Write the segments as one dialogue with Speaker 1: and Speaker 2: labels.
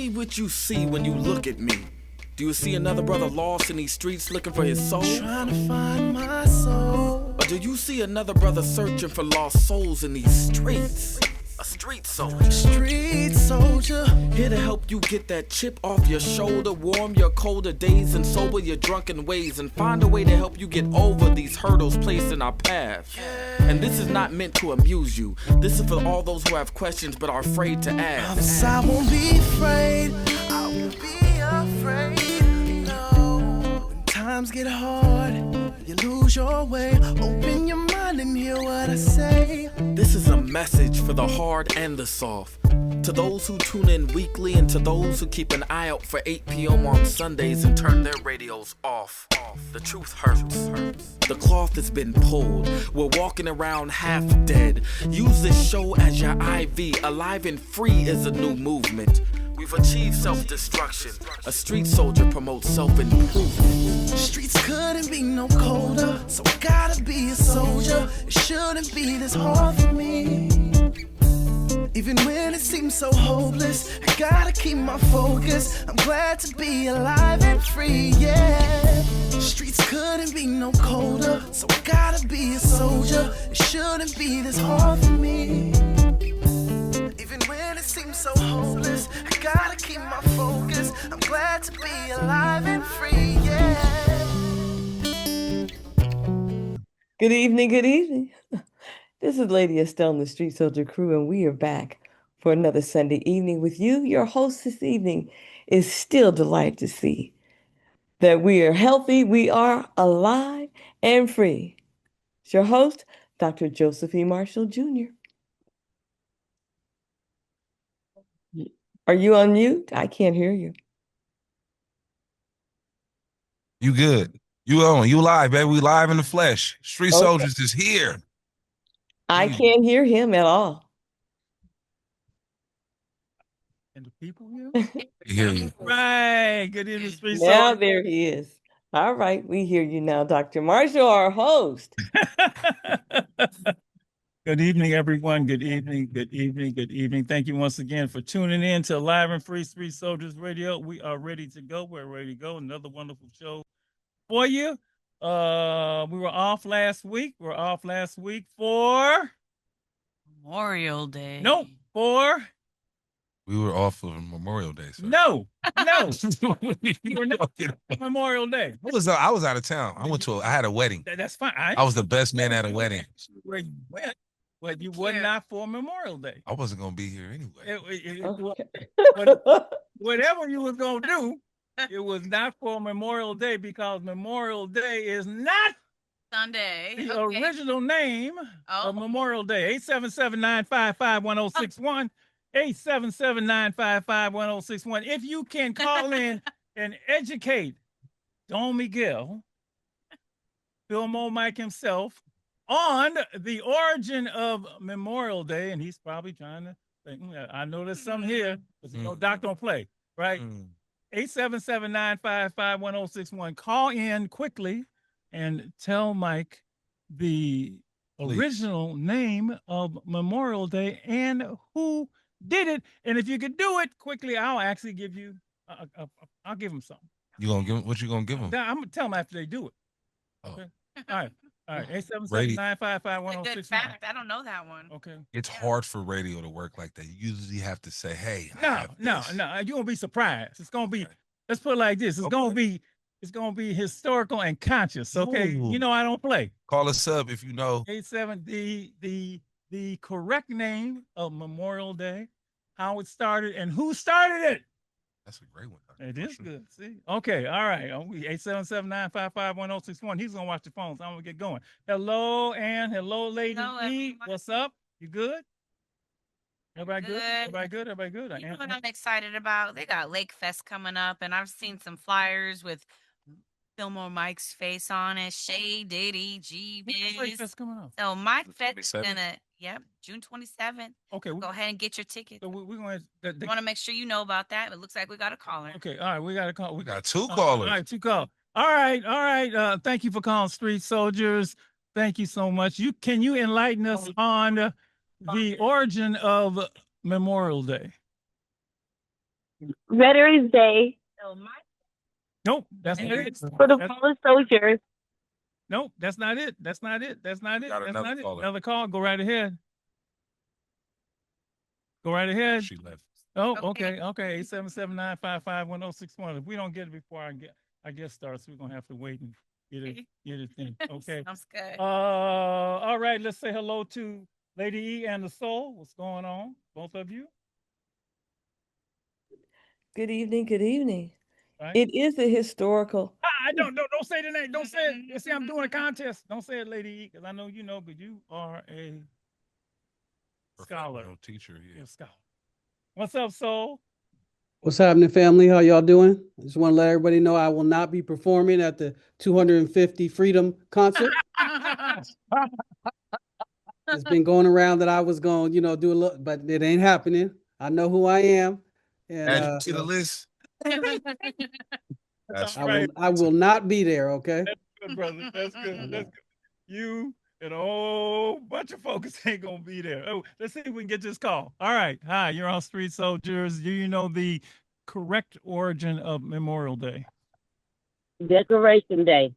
Speaker 1: me what you see when you look at me. Do you see another brother lost in these streets looking for his soul?
Speaker 2: Trying to find my soul.
Speaker 1: Or do you see another brother searching for lost souls in these streets? A street soldier.
Speaker 2: Street soldier.
Speaker 1: Here to help you get that chip off your shoulder, warm your colder days and sober your drunken ways, and find a way to help you get over these hurdles placed in our path. And this is not meant to amuse you. This is for all those who have questions but are afraid to ask.
Speaker 2: I won't be afraid. I won't be afraid. No. When times get hard, you lose your way. Open your mind and hear what I say.
Speaker 1: This is a message for the hard and the soft. To those who tune in weekly and to those who keep an eye out for 8 p.m. on Sundays and turn their radios off. The truth hurts. The cloth has been pulled. We're walking around half dead. Use this show as your IV. Alive and Free is a new movement. We've achieved self-destruction. A street soldier promotes self-improvement.
Speaker 2: Streets couldn't be no colder, so I gotta be a soldier. It shouldn't be this hard for me. Even when it seems so hopeless, I gotta keep my focus. I'm glad to be alive and free, yeah. Streets couldn't be no colder, so I gotta be a soldier. It shouldn't be this hard for me. Even when it seems so hopeless, I gotta keep my focus. I'm glad to be alive and free, yeah.
Speaker 3: Good evening, good evening. This is Lady Estelle and the Street Soldier Crew, and we are back for another Sunday evening with you. Your host this evening is still delighted to see that we are healthy, we are alive and free. It's your host, Dr. Joseph E. Marshall Jr. Are you on mute? I can't hear you.
Speaker 4: You good. You on. You live, baby. We live in the flesh. Street Soldiers is here.
Speaker 3: I can't hear him at all.
Speaker 5: And the people here?
Speaker 4: Hear you.
Speaker 5: Right. Good evening, Street Soldiers.
Speaker 3: Now there he is. All right, we hear you now, Dr. Marshall, our host.
Speaker 5: Good evening, everyone. Good evening, good evening, good evening. Thank you once again for tuning in to Live and Free Street Soldiers Radio. We are ready to go. We're ready to go. Another wonderful show for you. We were off last week. We're off last week for
Speaker 6: Memorial Day.
Speaker 5: Nope. For
Speaker 4: We were off for Memorial Day. Sir.
Speaker 5: no. You were not Memorial Day.
Speaker 4: I was out of town. I had a wedding.
Speaker 5: That's fine.
Speaker 4: I was the best man at a wedding.
Speaker 5: Where you went, but you were not for Memorial Day.
Speaker 4: I wasn't gonna be here anyway.
Speaker 5: Whatever you was gonna do, it was not for Memorial Day because Memorial Day is not
Speaker 6: Sunday.
Speaker 5: the original name of Memorial Day. 877-955-1061. 877-955-1061. If you can call in and educate Don Miguel, Fillmore Mike himself, on the origin of Memorial Day, and he's probably trying to think, I know there's some here, but you know, Doc don't play, right? 877-955-1061. Call in quickly and tell Mike the original name of Memorial Day and who did it. And if you could do it quickly, I'll actually give you, I'll give him something.
Speaker 4: You gonna give him? What you gonna give him?
Speaker 5: I'm gonna tell them after they do it. Okay. All right. 877-955-1061.
Speaker 6: Good fact. I don't know that one.
Speaker 5: Okay.
Speaker 4: It's hard for radio to work like that. You usually have to say, "Hey,
Speaker 5: No. You won't be surprised. It's gonna be. Let's put it like this. It's gonna be historical and conscious. Okay.
Speaker 4: Ooh.
Speaker 5: You know I don't play.
Speaker 4: Call us up if you know."
Speaker 5: 87 the correct name of Memorial Day, how it started, and who started it.
Speaker 4: That's a great one.
Speaker 5: It is good. See? Okay. All right. 877-955-1061. He's going to watch the phones. I'm going to get going. Hello, Ann. Hello, Lady E. What's up? You good? Everybody good? Everybody good? Everybody good?
Speaker 6: You know what I'm excited about? They got Lake Fest coming up, and I've seen some flyers with Fillmore Mike's face on it. Shay, Diddy, G, Biz.
Speaker 5: Lake Fest coming up.
Speaker 6: So Mike Fest is gonna, June 27th.
Speaker 5: Okay.
Speaker 6: Go ahead and get your ticket.
Speaker 5: So we're going
Speaker 6: to want to make sure you know about that. It looks like we got a caller.
Speaker 5: Okay. All right. We got a call.
Speaker 4: We got two callers.
Speaker 5: All right. Two calls. All right. Thank you for calling Street Soldiers. Thank you so much. Can you enlighten us on the origin of Memorial Day?
Speaker 7: Veterans Day.
Speaker 5: Nope, that's not it.
Speaker 7: For the fallen soldiers.
Speaker 5: Nope, that's not it. That's not it. That's not it.
Speaker 4: Got
Speaker 5: That's
Speaker 4: another
Speaker 5: not it.
Speaker 4: caller.
Speaker 5: Another call. Go right ahead. Go right ahead.
Speaker 4: She left.
Speaker 5: Oh, okay. 877-955-1061. If we don't get it before I guess starts, we're gonna have to wait and get it thing. Okay.
Speaker 6: Sounds good.
Speaker 5: All right, let's say hello to Lady E and the Soul. What's going on? Both of you?
Speaker 3: Good evening. Good evening.
Speaker 5: Right?
Speaker 3: It is a historical.
Speaker 5: I don't say the name. Don't say it. You see, I'm doing a contest. Don't say it, Lady E, because I know you know, but you are a scholar.
Speaker 4: No teacher.
Speaker 5: You're
Speaker 4: Yeah.
Speaker 5: a scholar. What's up, Soul?
Speaker 8: What's happening, family? How y'all doing? I just want to let everybody know I will not be performing at the 250 Freedom concert. It's been going around that I was going, do a look, but it ain't happening. I know who I am, and
Speaker 4: Add you to the list. That's
Speaker 8: I will not be there. Okay.
Speaker 5: That's good, brother. That's good. That's good. You and a whole bunch of folks ain't gonna be there. Oh, let's see if we can get this call. All right. Hi, you're on Street Soldiers. Do you know the correct origin of Memorial Day?
Speaker 7: Decoration Day.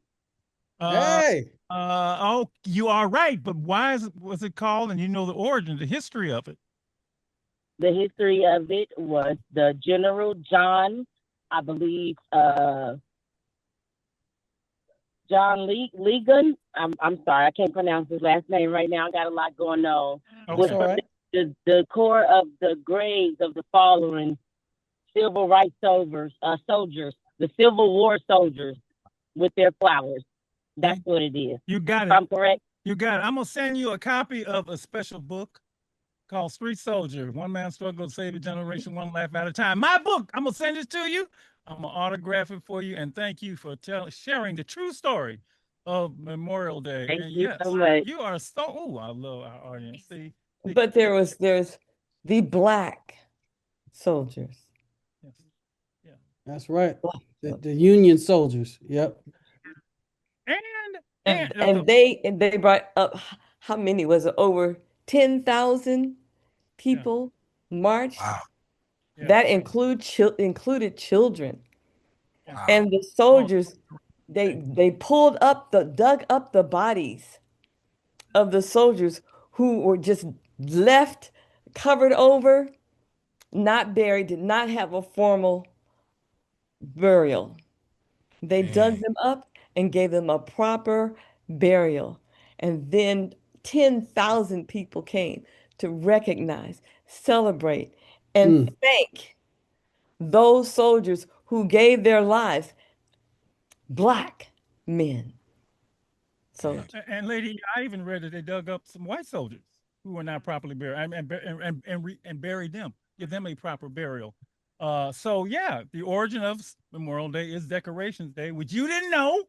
Speaker 8: Hey.
Speaker 5: Oh, you are right. But why was it called? And you know the origin, the history of it.
Speaker 7: The history of it was the General John, I believe, John Legan. I'm sorry, I can't pronounce his last name right now. I got a lot going on.
Speaker 5: Okay.
Speaker 8: All right.
Speaker 7: The core of the graves of the fallen civil rights soldiers, the Civil War soldiers with their flowers. That's what it is.
Speaker 5: You got
Speaker 7: If
Speaker 5: it.
Speaker 7: I'm correct.
Speaker 5: You got it. I'm gonna send you a copy of a special book called Street Soldier: One Man Struggle to Save a Generation, One Life at a Time. My book. I'm gonna send it to you. I'm gonna autograph it for you, and thank you for sharing the true story of Memorial Day.
Speaker 7: Thank
Speaker 5: and
Speaker 7: you
Speaker 5: yes,
Speaker 7: so much.
Speaker 5: you are so. Oh, I love our audience. See,
Speaker 3: But there's the black soldiers.
Speaker 5: yes. Yeah.
Speaker 8: That's right. The Union soldiers. Yep.
Speaker 5: And
Speaker 3: they brought up how many was it? Over 10,000 people marched.
Speaker 4: Wow.
Speaker 5: yeah.
Speaker 3: That included children.
Speaker 5: Wow.
Speaker 3: And the soldiers, they dug up the bodies of the soldiers who were just left covered over, not buried, did not have a formal burial. They dug them up and gave them a proper burial. And then 10,000 people came to recognize, celebrate, and thank those soldiers who gave their lives, black men. So,
Speaker 5: And lady, I even read that they dug up some white soldiers who were not properly buried and buried them, give them a proper burial. So yeah, the origin of Memorial Day is Decorations Day, which you didn't know,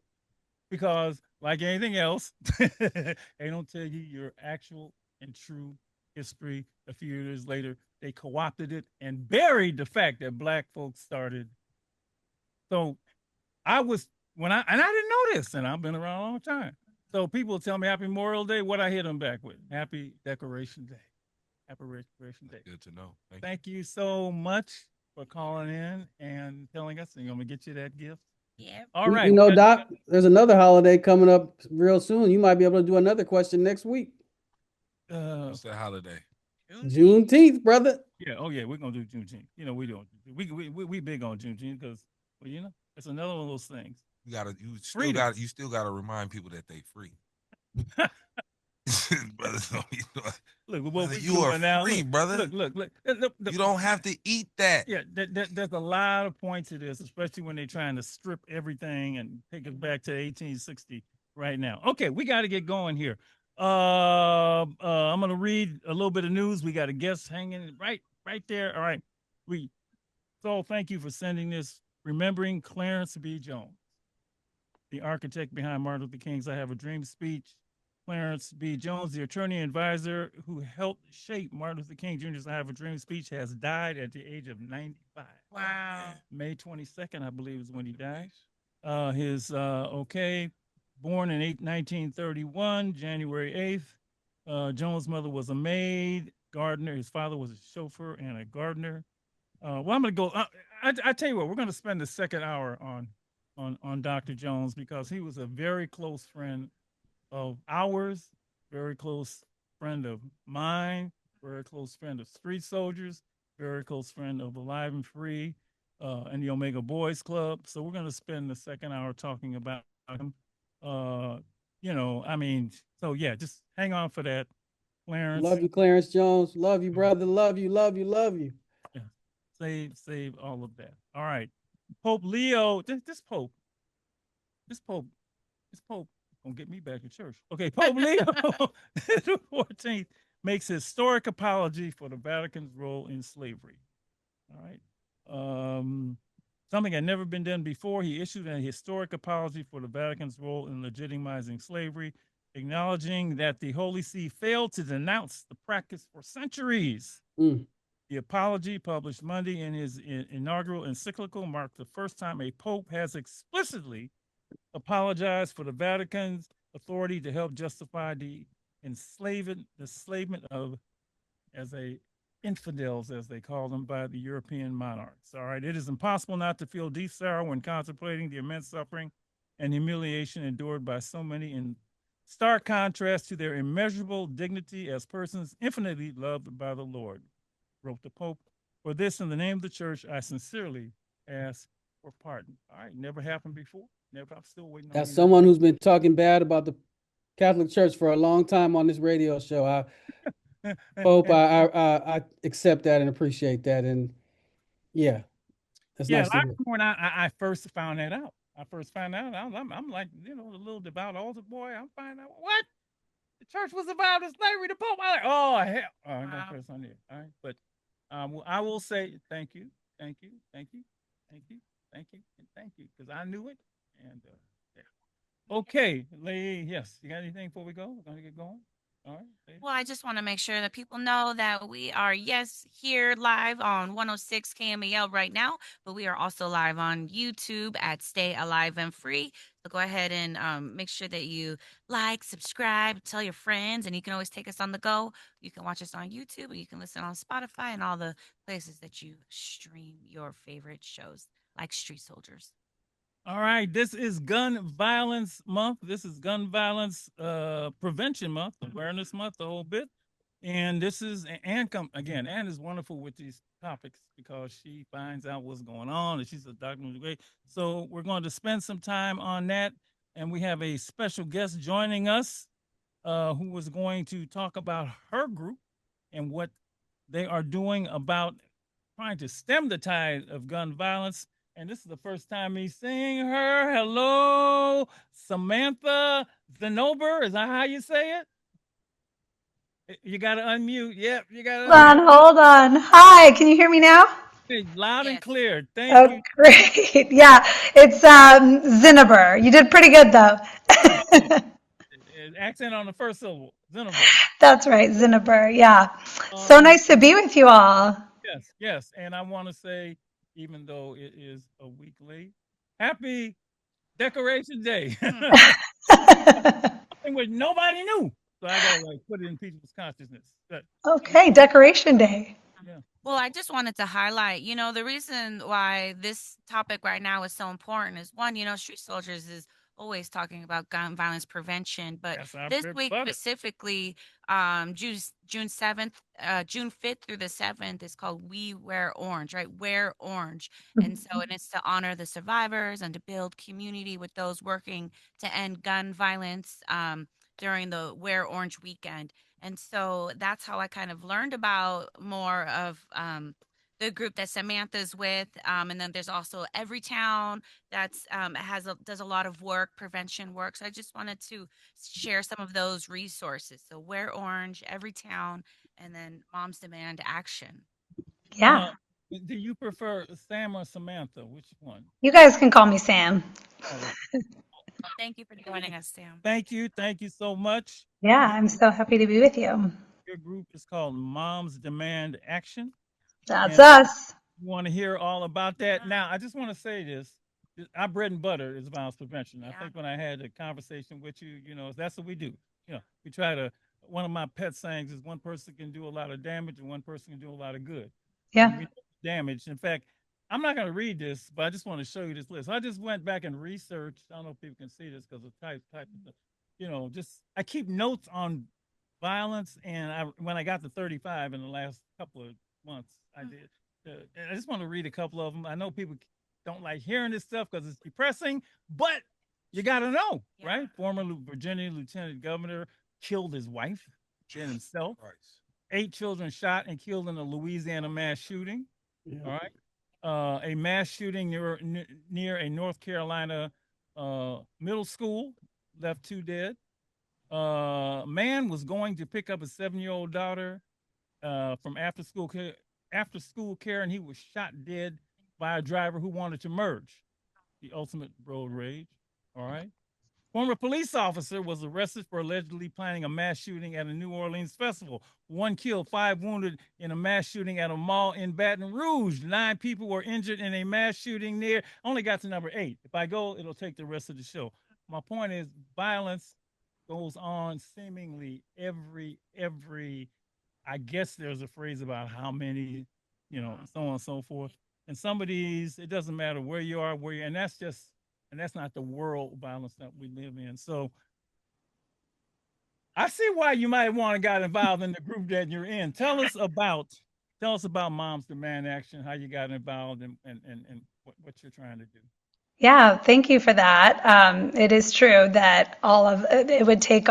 Speaker 5: because like anything else, they don't tell you your actual and true history. A few years later, they co-opted it and buried the fact that black folks started. So I was I didn't know this, and I've been around a long time. So people tell me Happy Memorial Day. What I hit them back with? Happy Decoration Day. Happy Decoration Day.
Speaker 4: Good to know.
Speaker 5: Thank you so much for calling in and telling us. And I'm gonna get you that gift.
Speaker 6: Yeah.
Speaker 5: All right.
Speaker 8: Doc, there's another holiday coming up real soon. You might be able to do another question next week.
Speaker 4: What's that holiday?
Speaker 8: Juneteenth, brother.
Speaker 5: Yeah. Oh yeah, we're gonna do Juneteenth. You know, we don't. We big on Juneteenth because, well, you know, it's another one of those things.
Speaker 4: You still gotta remind people that they free. Brother,
Speaker 5: look, what
Speaker 4: you are
Speaker 5: now,
Speaker 4: free, brother.
Speaker 5: Look.
Speaker 4: You don't have to eat that.
Speaker 5: Yeah, there's a lot of points to this, especially when they're trying to strip everything and take us back to 1860 right now. Okay, we got to get going here. I'm gonna read a little bit of news. We got a guest hanging right there. All right, so thank you for sending this. Remembering Clarence B. Jones, the architect behind Martin Luther King's "I Have a Dream" speech. Clarence B. Jones, the attorney and advisor who helped shape Martin Luther King Jr.'s "I Have a Dream" speech, has died at the age of 95.
Speaker 6: Wow.
Speaker 5: May 22nd, I believe, is when he died. Born in 1931, January 8th. Jones' mother was a maid, gardener. His father was a chauffeur and a gardener. Well, I'm gonna go. I tell you what, we're gonna spend the second hour on Dr. Jones because he was a very close friend of ours, very close friend of mine, very close friend of Street Soldiers, very close friend of Alive and Free, and the Omega Boys Club. So we're gonna spend the second hour talking about him. Uh, I mean, so yeah, just hang on for that, Clarence.
Speaker 8: Love you, Clarence Jones. Love you, brother. Love you, love you, love you.
Speaker 5: Yeah. Save all of that. All right. Pope Leo, this Pope, this Pope gonna get me back to church. Okay, Pope Leo the 14th makes historic apology for the Vatican's role in slavery. All right. Something had never been done before. He issued a historic apology for the Vatican's role in legitimizing slavery, acknowledging that the Holy See failed to denounce the practice for centuries.
Speaker 8: Mm.
Speaker 5: The apology, published Monday in his inaugural encyclical, marked the first time a pope has explicitly apologized for the Vatican's authority to help justify the enslavement of, as a infidels, as they call them, by the European monarchs. All right, it is impossible not to feel deep sorrow when contemplating the immense suffering and humiliation endured by so many, in stark contrast to their immeasurable dignity as persons infinitely loved by the Lord, wrote the Pope. For this, in the name of the Church, I sincerely ask for pardon. All right, never happened before. Never. I'm still waiting on
Speaker 8: As
Speaker 5: you.
Speaker 8: someone who's been talking bad about the Catholic Church for a long time on this radio show, I hope I accept that and appreciate that. And yeah, that's
Speaker 5: Yeah,
Speaker 8: nice
Speaker 5: I
Speaker 8: to hear.
Speaker 5: remember when I first found that out. I first found out. I'm like, the little devout altar boy. I'm finding out what the church was about is slavery. The Pope. I'm like, oh hell. Oh, I'm gonna press on there. All right, but I will say thank you, thank you, thank you, thank you, thank you, and thank you, because I knew it. And yeah. Okay, lady. Yes, you got anything before we go? We're gonna get going. All right. Lady.
Speaker 6: Well, I just want to make sure that people know that we are, yes, here live on 106 KMEL right now, but we are also live on YouTube at Stay Alive and Free. So go ahead and make sure that you like, subscribe, tell your friends, and you can always take us on the go. You can watch us on YouTube, or you can listen on Spotify and all the places that you stream your favorite shows, like Street Soldiers.
Speaker 5: All right, this is Gun Violence Month. This is Gun Violence Prevention Month, Awareness Month, the whole bit. And this is Ann come again. Ann is wonderful with these topics because she finds out what's going on, and she's a doctor degree. So we're going to spend some time on that, and we have a special guest joining us, who was going to talk about her group and what they are doing about trying to stem the tide of gun violence. And this is the first time me seeing her. Hello, Samantha Zenober. Is that how you say it? You got to unmute. Yep, you got to unmute.
Speaker 9: Hold on. Hi, can you hear me now?
Speaker 5: Hey, loud and
Speaker 6: Yes.
Speaker 5: clear. Thank
Speaker 9: Oh,
Speaker 5: you.
Speaker 9: great. Yeah, it's Zinneber. You did pretty good though.
Speaker 5: Accent on the first syllable. Zenober.
Speaker 9: That's right, Zinneber. Yeah. So
Speaker 5: Um,
Speaker 9: nice to be with you all.
Speaker 5: yes, yes. And I want to say, even though it is a week late, happy Decoration Day. Something which nobody knew. So I gotta like put it in people's consciousness.
Speaker 9: Okay, Decoration Day.
Speaker 5: Yeah.
Speaker 6: Well, I just wanted to highlight, the reason why this topic right now is so important is one, Street Soldiers is always talking about gun violence prevention, but
Speaker 5: Yes, I've
Speaker 6: this
Speaker 5: heard
Speaker 6: week
Speaker 5: about it.
Speaker 6: specifically, June 7th, June 5th through the 7th is called We Wear Orange, right? Wear Orange. And it's to honor the survivors and to build community with those working to end gun violence during the Wear Orange weekend. And so that's how I kind of learned about more of the group that Samantha's with. And then there's also Everytown that's does a lot of work, prevention work. So I just wanted to share some of those resources. So Wear Orange, Everytown, and then Moms Demand Action.
Speaker 9: Yeah.
Speaker 5: Do you prefer Sam or Samantha? Which one?
Speaker 9: You guys can call me Sam.
Speaker 6: Thank you for joining us, Sam.
Speaker 5: Thank you. Thank you so much.
Speaker 9: Yeah, I'm so happy to be with you.
Speaker 5: Your group is called Moms Demand Action.
Speaker 9: That's
Speaker 5: And
Speaker 9: us.
Speaker 5: you want to hear all about that? Now, I just want to say this. Our bread and butter is violence prevention. I think when I had a conversation with you, that's what we do. We try to, one of my pet sayings is one person can do a lot of damage and one person can do a lot of good.
Speaker 9: Yeah.
Speaker 5: And we know damage. In fact, I'm not going to read this, but I just want to show you this list. I just went back and researched. I don't know if people can see this because of type, just I keep notes on violence, and when I got to 35 in the last couple of months, I did. And I just want to read a couple of them. I know people don't like hearing this stuff because it's depressing, but you got to know, right? Former Virginia Lieutenant Governor killed his wife and himself.
Speaker 4: Right.
Speaker 5: 8 children shot and killed in a Louisiana mass shooting.
Speaker 8: Yeah.
Speaker 5: All right. A mass shooting near a North Carolina middle school left 2 dead. Man was going to pick up a 7-year-old daughter from after school care, and he was shot dead by a driver who wanted to merge. The ultimate road rage. All right. Former police officer was arrested for allegedly planning a mass shooting at a New Orleans festival. 1 killed, 5 wounded in a mass shooting at a mall in Baton Rouge. 9 people were injured in a mass shooting near. Only got to number 8. If I go, it'll take the rest of the show. My point is, violence goes on seemingly every. I guess there's a phrase about how many, so on and so forth. And some of these, it doesn't matter where you are, and that's not the world violence that we live in. So I see why you might want to get involved in the group that you're in. Tell us about Moms Demand Action, how you got involved, and what you're trying to do.
Speaker 9: Yeah, thank you for that. It is true that all of it would take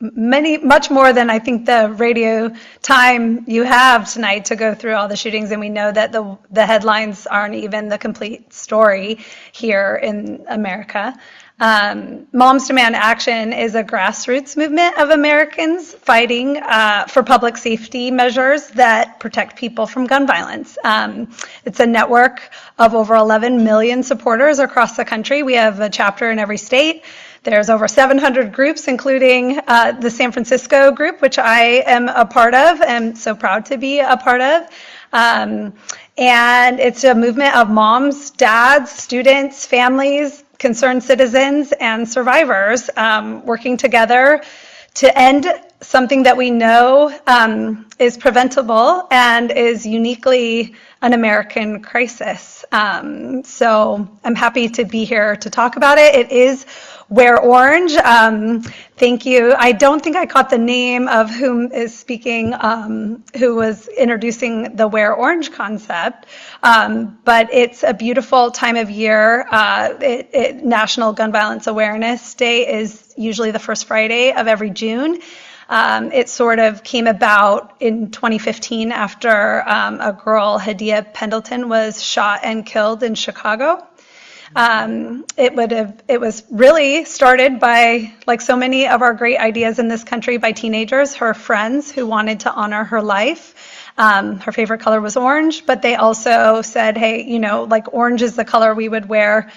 Speaker 9: much more than I think the radio time you have tonight to go through all the shootings, and we know that the headlines aren't even the complete story here in America. Moms Demand Action is a grassroots movement of Americans fighting for public safety measures that protect people from gun violence. It's a network of over 11 million supporters across the country. We have a chapter in every state. There's over 700 groups, including the San Francisco group, which I am a part of, and so proud to be a part of. And it's a movement of moms, dads, students, families, concerned citizens, and survivors working together to end something that we know is preventable and is uniquely an American crisis. So I'm happy to be here to talk about it. It is Wear Orange. Thank you. I don't think I caught the name of whom is speaking, who was introducing the Wear Orange concept, but it's a beautiful time of year. National Gun Violence Awareness Day is usually the first Friday of every June. It sort of came about in 2015 after a girl, Hadia Pendleton, was shot and killed in Chicago. It was really started by, like so many of our great ideas in this country, by teenagers, her friends who wanted to honor her life. Her favorite color was orange, but they also said, hey, like orange is the color we would wear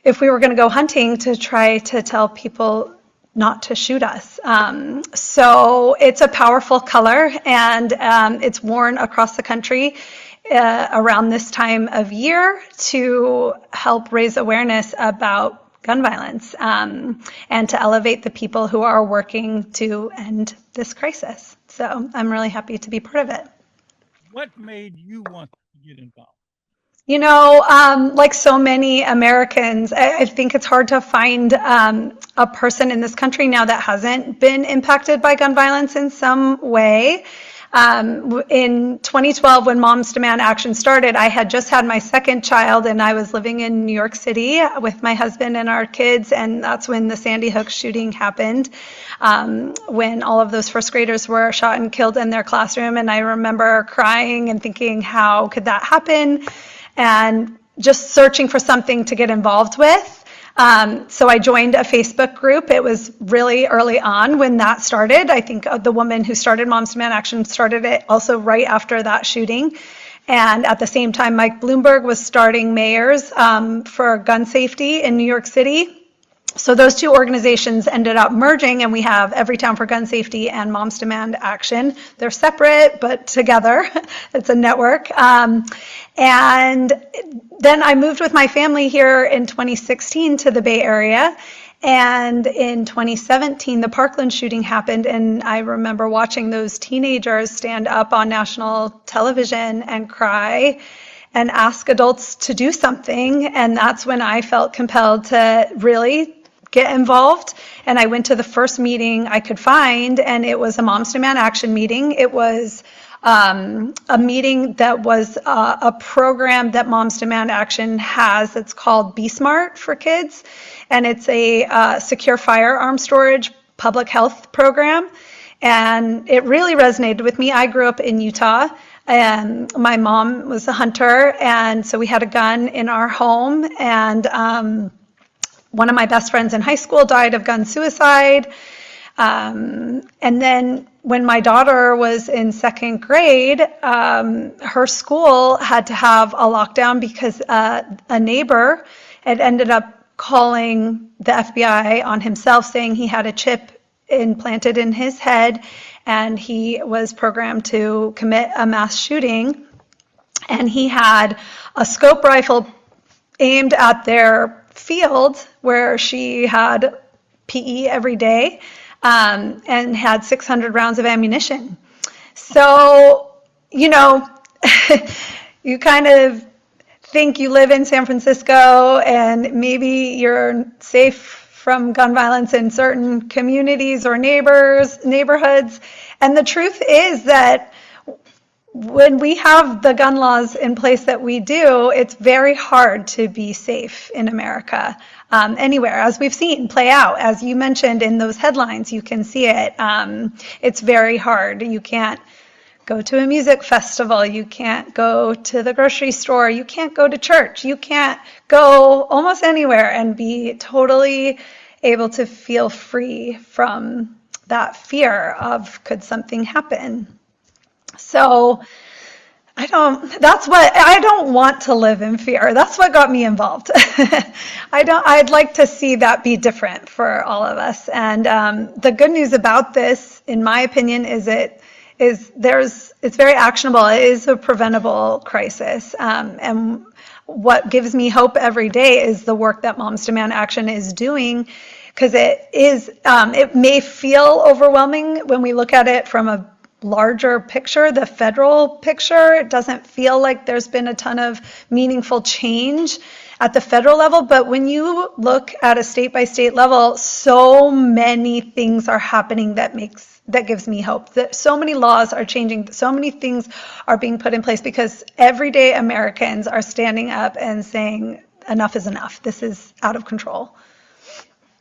Speaker 9: if we were going to go hunting, to try to tell people not to shoot us. So it's a powerful color, and it's worn across the country around this time of year to help raise awareness about gun violence and to elevate the people who are working to end this crisis. So I'm really happy to be part of it.
Speaker 5: What made you want to get involved?
Speaker 9: Like so many Americans, I think it's hard to find a person in this country now that hasn't been impacted by gun violence in some way. In 2012, when Moms Demand Action started, I had just had my second child, and I was living in New York City with my husband and our kids, and that's when the Sandy Hook shooting happened, when all of those first graders were shot and killed in their classroom. And I remember crying and thinking, how could that happen? And just searching for something to get involved with. So I joined a Facebook group. It was really early on when that started. I think the woman who started Moms Demand Action started it also right after that shooting. And at the same time, Mike Bloomberg was starting mayors for gun safety in New York City. So those two organizations ended up merging, and we have Everytown for Gun Safety and Moms Demand Action. They're separate, but together. It's a network. And then I moved with my family here in 2016 to the Bay Area. And in 2017, the Parkland shooting happened, and I remember watching those teenagers stand up on national television and cry and ask adults to do something. And that's when I felt compelled to really get involved. And I went to the first meeting I could find, and it was a Moms Demand Action meeting. It was a meeting that was a program that Moms Demand Action has. It's called Be Smart for kids, and it's a secure firearm storage public health program. And it really resonated with me. I grew up in Utah, and my mom was a hunter, and so we had a gun in our home. And one of my best friends in high school died of gun suicide. And then when my daughter was in second grade, her school had to have a lockdown because a neighbor had ended up calling the FBI on himself, saying he had a chip implanted in his head and he was programmed to commit a mass shooting. And he had a scope rifle aimed at their field where she had PE every day, and had 600 rounds of ammunition. So, you know, you kind of think you live in San Francisco and maybe you're safe from gun violence in certain communities or neighborhoods. And the truth is that when we have the gun laws in place that we do, it's very hard to be safe in America, anywhere, as we've seen play out. As you mentioned in those headlines, you can see it. It's very hard. You can't go to a music festival. You can't go to the grocery store. You can't go to church. You can't go almost anywhere and be totally able to feel free from that fear of could something happen. So I don't want to live in fear. That's what got me involved. I'd like to see that be different for all of us. And the good news about this, in my opinion, is it's very actionable. It is a preventable crisis. And what gives me hope every day is the work that Moms Demand Action is doing, because it may feel overwhelming when we look at it from a larger picture, the federal picture. It doesn't feel like there's been a ton of meaningful change at the federal level, but when you look at a state by state level, so many things are happening that gives me hope. That so many laws are changing, so many things are being put in place because everyday Americans are standing up and saying enough is enough. This is out of control.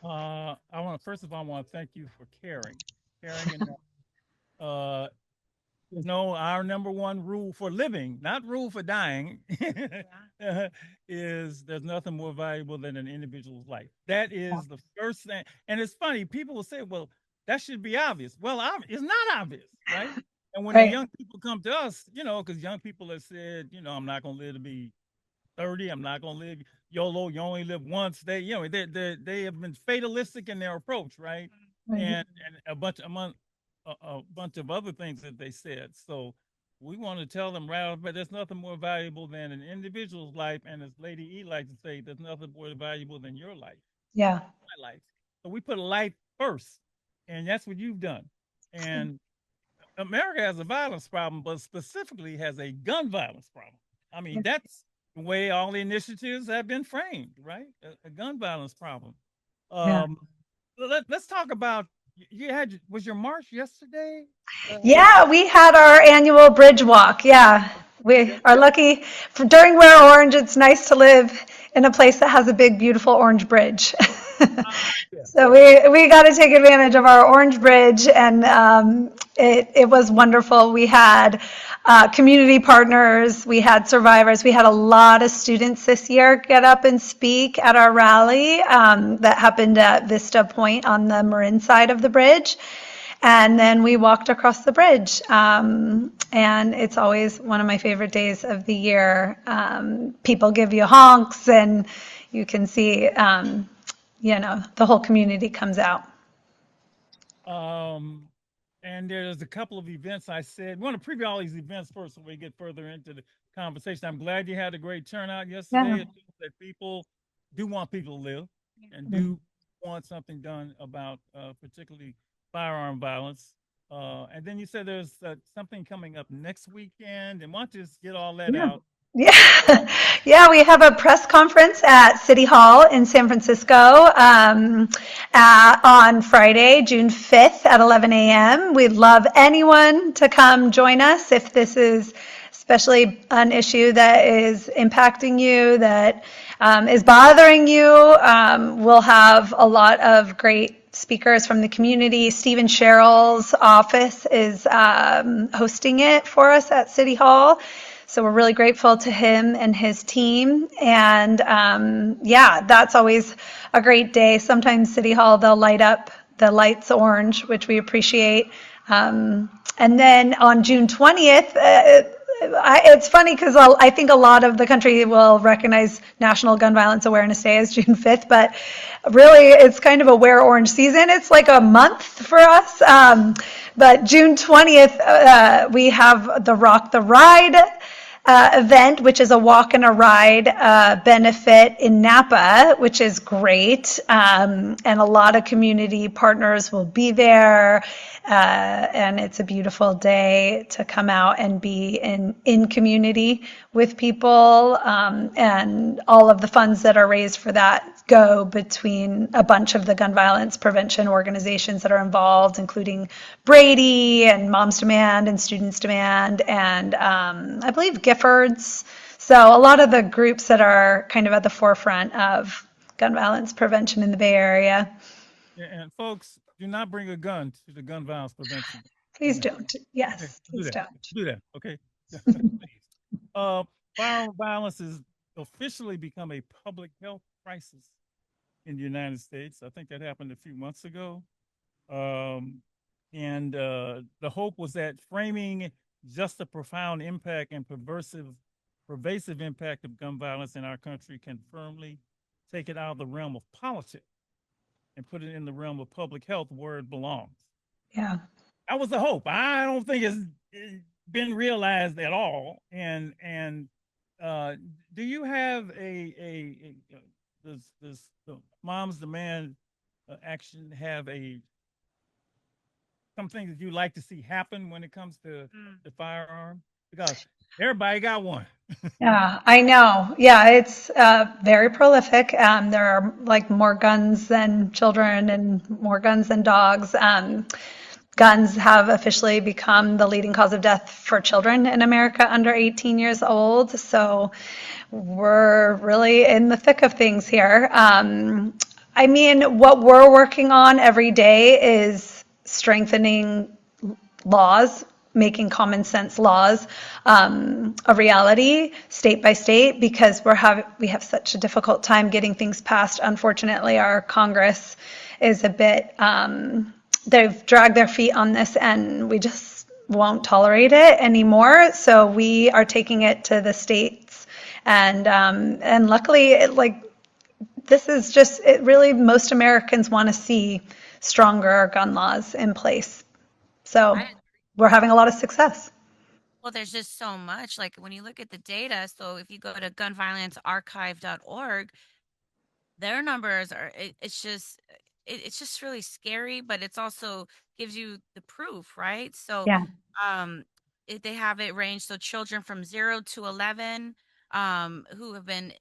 Speaker 5: First of all, I want to thank you for caring and our number one rule for living, not rule for dying, is there's nothing more valuable than an individual's life. That is the first thing. And it's funny, people will say, well, that should be obvious. Well, it's not obvious, right? And when the young people come to us, because young people have said, I'm not going to live to be 30. I'm not going to live YOLO. You only live once. They have been fatalistic in their approach, right? And a bunch of other things that they said. So we want to tell them right off, but there's nothing more valuable than an individual's life. And as Lady E likes to say, there's nothing more valuable than your life.
Speaker 9: Yeah.
Speaker 5: My life. So we put life first. And that's what you've done. And America has a violence problem, but specifically has a gun violence problem. I mean, that's the way all the initiatives have been framed, right? A gun violence problem. Let's talk about, was your march yesterday?
Speaker 9: Yeah, we had our annual bridge walk. Yeah, we are lucky. During Wear Orange, it's nice to live in a place that has a big, beautiful orange bridge. So we got to take advantage of our orange bridge, and it was wonderful. We had community partners, we had survivors, we had a lot of students this year get up and speak at our rally that happened at Vista Point on the Marin side of the bridge. And then we walked across the bridge, and it's always one of my favorite days of the year. People give you honks, and you can see, the whole community comes out.
Speaker 5: And there's a couple of events I said. We want to preview all these events first so we get further into the conversation. I'm glad you had a great turnout yesterday. It shows that people do want people to live and do want something done about particularly firearm violence. And then you said there's something coming up next weekend, and why don't you just get all that
Speaker 9: Yeah.
Speaker 5: out?
Speaker 9: Yeah, yeah, we have a press conference at City Hall in San Francisco on Friday, June 5th at 11 a.m. We'd love anyone to come join us if this is especially an issue that is impacting you, that is bothering you. We'll have a lot of great speakers from the community. Stephen Sherrill's office is hosting it for us at City Hall. So we're really grateful to him and his team. And yeah, that's always a great day. Sometimes City Hall, they'll light up the lights orange, which we appreciate. And then on June 20th, it's funny because I think a lot of the country will recognize National Gun Violence Awareness Day as June 5th, but really it's kind of a wear orange season. It's like a month for us. But June 20th, we have the Rock the Ride event, which is a walk and a ride benefit in Napa, which is great. And a lot of community partners will be there. And it's a beautiful day to come out and be in community with people. And all of the funds that are raised for that go between a bunch of the gun violence prevention organizations that are involved, including Brady and Moms Demand and Students Demand and I believe Giffords. So a lot of the groups that are kind of at the forefront of gun violence prevention in the Bay Area.
Speaker 5: Yeah, and folks, do not bring a gun to the gun violence prevention.
Speaker 9: Please
Speaker 5: event.
Speaker 9: don't. Yes,
Speaker 5: Okay,
Speaker 9: please don't.
Speaker 5: do that. Okay, please. Firearm violence has officially become a public health crisis in the United States. I think that happened a few months ago. And the hope was that framing just the profound impact and pervasive impact of gun violence in our country can firmly take it out of the realm of politics and put it in the realm of public health where it belongs.
Speaker 9: Yeah.
Speaker 5: That was the hope. I don't think it's been realized at all. And do you have does the Moms Demand action have something that you like to see happen when it comes to the firearm? Because everybody got one.
Speaker 9: Yeah, I know. Yeah, it's very prolific. There are like more guns than children and more guns than dogs. Guns have officially become the leading cause of death for children in America under 18 years old. So we're really in the thick of things here. I mean, what we're working on every day is strengthening laws, making common sense laws a reality state by state, because we have such a difficult time getting things passed. Unfortunately, our Congress is a bit they've dragged their feet on this, and we just won't tolerate it anymore. So we are taking it to the states, and luckily, this is just it. Really, most Americans want to see stronger gun laws in place. So we're having a lot of success.
Speaker 6: Well, there's just so much. Like when you look at the data, so if you go to gunviolencearchive.org, their numbers are it's just really scary, but it's also gives you the proof, right? So
Speaker 9: Yeah.
Speaker 6: they have it range, so children from 0 to 11 who have been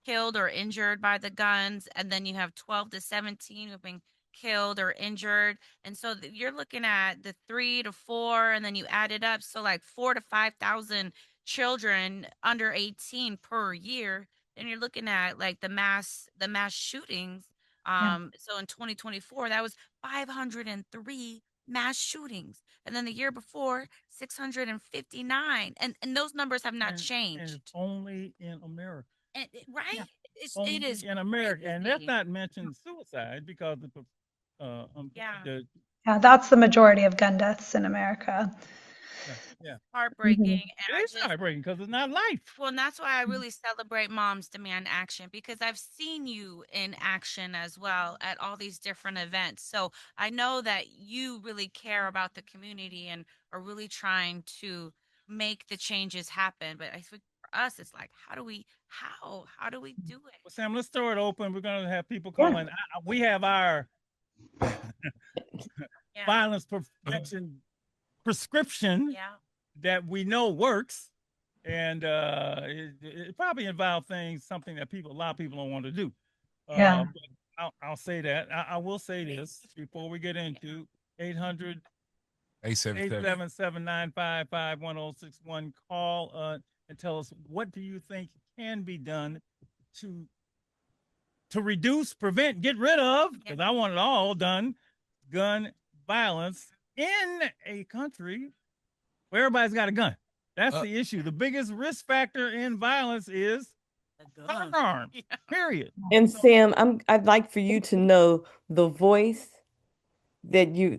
Speaker 6: killed or injured by the guns, and then you have 12 to 17 who've been killed or injured. And so you're looking at the 3 to 4, and then you add it up, so like 4 to 5,000 children under 18 per year. And you're looking at like the mass shootings. So in 2024 that was 503 mass shootings, and then the year before 659, and those numbers have not changed.
Speaker 5: And it's only in America.
Speaker 6: Right?
Speaker 5: Yeah.
Speaker 6: It is
Speaker 5: in America, and that's
Speaker 6: crazy.
Speaker 5: not mentioned suicide because
Speaker 6: Yeah.
Speaker 9: Yeah, that's the majority of gun deaths in America.
Speaker 5: yeah.
Speaker 6: Heartbreaking.
Speaker 9: Mhm.
Speaker 6: And
Speaker 5: It is heartbreaking because it's not life.
Speaker 6: well, and that's why I really celebrate Moms Demand Action, because I've seen you in action as well at all these different events. So I know that you really care about the community and are really trying to make the changes happen. But I think us, it's like, how do we do it?
Speaker 5: Well, Sam, let's throw it open. We're going to have people
Speaker 9: Yeah.
Speaker 5: calling. We have our
Speaker 6: Yeah.
Speaker 5: violence prevention prescription
Speaker 6: Yeah.
Speaker 5: that we know works, and it probably involves something that a lot of people don't want to do.
Speaker 9: Yeah.
Speaker 5: But I'll say that. I will say this before we get into 800 877-955-1061. Call and tell us, what do you think can be done to reduce, prevent, get rid of, because I want it all done, gun violence in a country where everybody's got a gun. That's the issue. The biggest risk factor in violence is firearms. Period.
Speaker 3: And Sam, I'd like for you to know the voice that you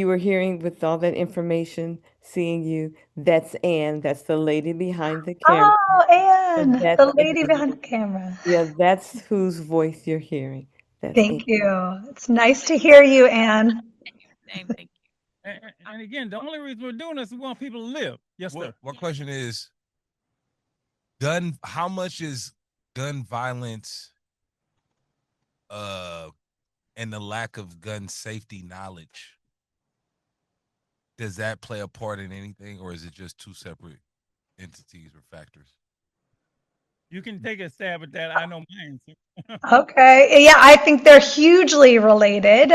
Speaker 3: were hearing with all that information, seeing you. That's Ann. That's the lady behind the camera.
Speaker 9: Oh,
Speaker 3: And
Speaker 9: Anne,
Speaker 3: that's
Speaker 9: the lady behind the camera.
Speaker 3: yeah, that's whose voice you're hearing. That's Ann.
Speaker 9: Thank you. It's nice to hear you, Anne.
Speaker 6: Same, thank you.
Speaker 5: And again, the only reason we're doing this is we want people to live. Yes, sir.
Speaker 4: What question is how much is gun violence and the lack of gun safety knowledge, does that play a part in anything, or is it just two separate entities or factors?
Speaker 5: You can take a stab at that. I know my answer.
Speaker 9: Okay. Yeah, I think they're hugely related.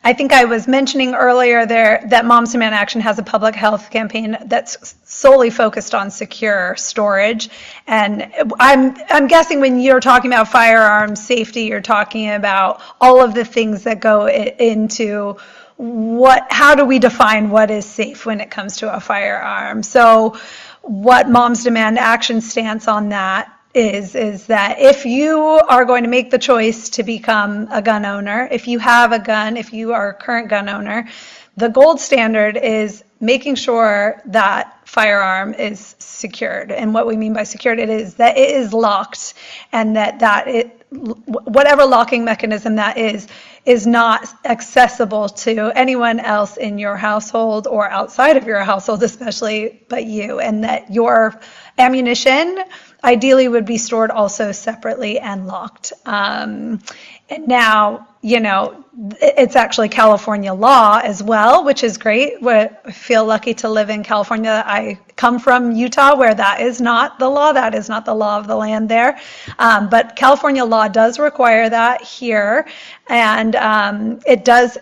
Speaker 9: I think I was mentioning earlier there that Moms Demand Action has a public health campaign that's solely focused on secure storage. And I'm guessing when you're talking about firearms safety, you're talking about all of the things that go into how do we define what is safe when it comes to a firearm. So what Moms Demand Action stance on that is that if you are going to make the choice to become a gun owner, if you have a gun, if you are a current gun owner, the gold standard is making sure that firearm is secured. And what we mean by secured, it is that it is locked, and whatever locking mechanism that is not accessible to anyone else in your household or outside of your household, especially but you, and that your ammunition ideally would be stored also separately and locked. And now, it's actually California law as well, which is great. I feel lucky to live in California. I come from Utah, where that is not the law. That is not the law of the land there. But California law does require that here. And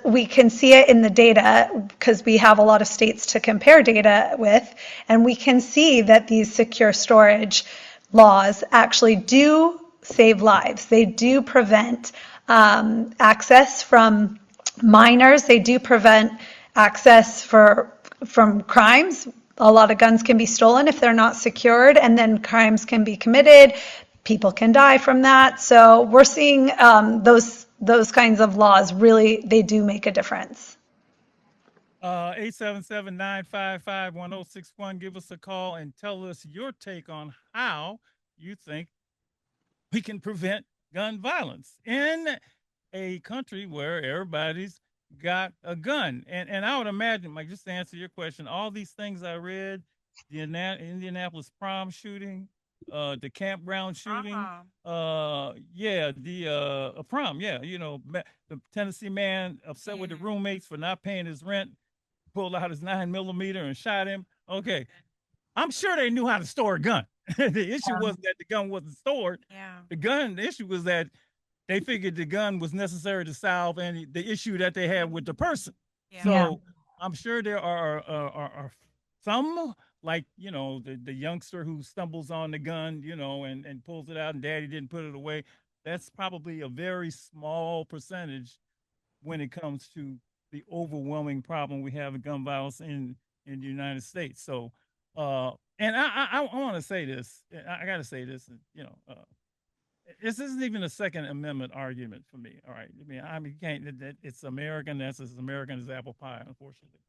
Speaker 9: we can see it in the data because we have a lot of states to compare data with. And we can see that these secure storage laws actually do save lives. They do prevent access from minors. They do prevent access from crimes. A lot of guns can be stolen if they're not secured, and then crimes can be committed. People can die from that. So we're seeing those kinds of laws really, they do make a difference.
Speaker 5: 877-955-1061. Give us a call and tell us your take on how you think we can prevent gun violence in a country where everybody's got a gun. And I would imagine, Mike, just to answer your question, all these things I read, the Indianapolis prom shooting, the campground shooting, prom, the Tennessee man upset with the roommates for not paying his rent, pulled out his 9mm and shot him. Okay. I'm sure they knew how to store a gun. The issue wasn't that the gun wasn't stored.
Speaker 6: Yeah.
Speaker 5: The issue was that they figured the gun was necessary to solve the issue that they had with the person.
Speaker 6: Yeah.
Speaker 5: So I'm sure there are some, like, the youngster who stumbles on the gun, and pulls it out and daddy didn't put it away. That's probably a very small percentage when it comes to the overwhelming problem we have with gun violence in the United States. So, and I want to say this. I got to say this. This isn't even a Second Amendment argument for me. All right. I mean, it's American. That's as American as apple pie, unfortunately.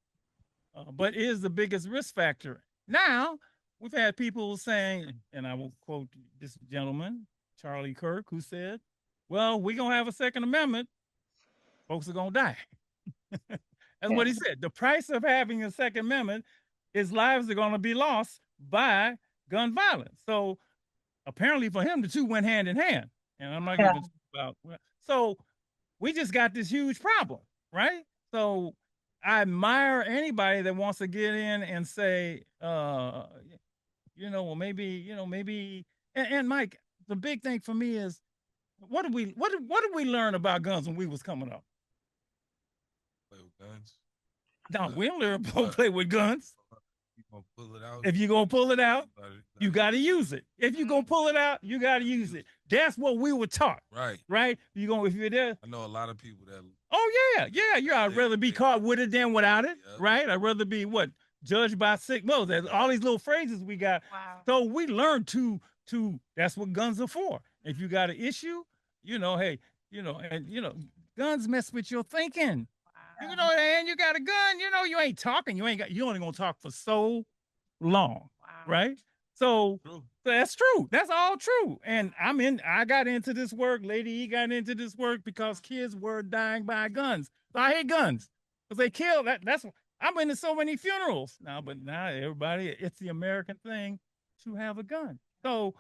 Speaker 5: But it is the biggest risk factor. Now, we've had people saying, and I will quote this gentleman, Charlie Kirk, who said, well, we're going to have a Second Amendment. Folks are going to die. That's what he said. The price of having a Second Amendment is lives are going to be lost by gun violence. So apparently for him, the two went hand in hand. And I'm not
Speaker 9: Yeah.
Speaker 5: even about so we just got this huge problem, right? So I admire anybody that wants to get in and say, well, maybe, maybe. And Mike, the big thing for me is, what did we learn about guns when we was coming up?
Speaker 4: Play with guns.
Speaker 5: No, we don't learn to play with guns.
Speaker 4: You gonna pull it out?
Speaker 5: If you're gonna pull it out, you got to use it. If you're gonna pull it out, you got to use it. That's what we were taught. Right. If you're there.
Speaker 4: I know a lot of people that.
Speaker 5: Oh yeah. I'd rather be caught with it than without it. Yep. Right. I'd rather be judged by sick. Well, there's all these little phrases we got.
Speaker 6: Wow.
Speaker 5: So we learned to. That's what guns are for. If you got an issue, hey, guns mess with your thinking. Wow. And you got a gun. You ain't talking. You only gonna talk for so long. Wow. Right. So that's true. That's all true. And I got into this work. Lady E got into this work because kids were dying by guns. So I hate guns because they kill. I'm into so many funerals now, but now everybody, it's the American thing to have a gun. So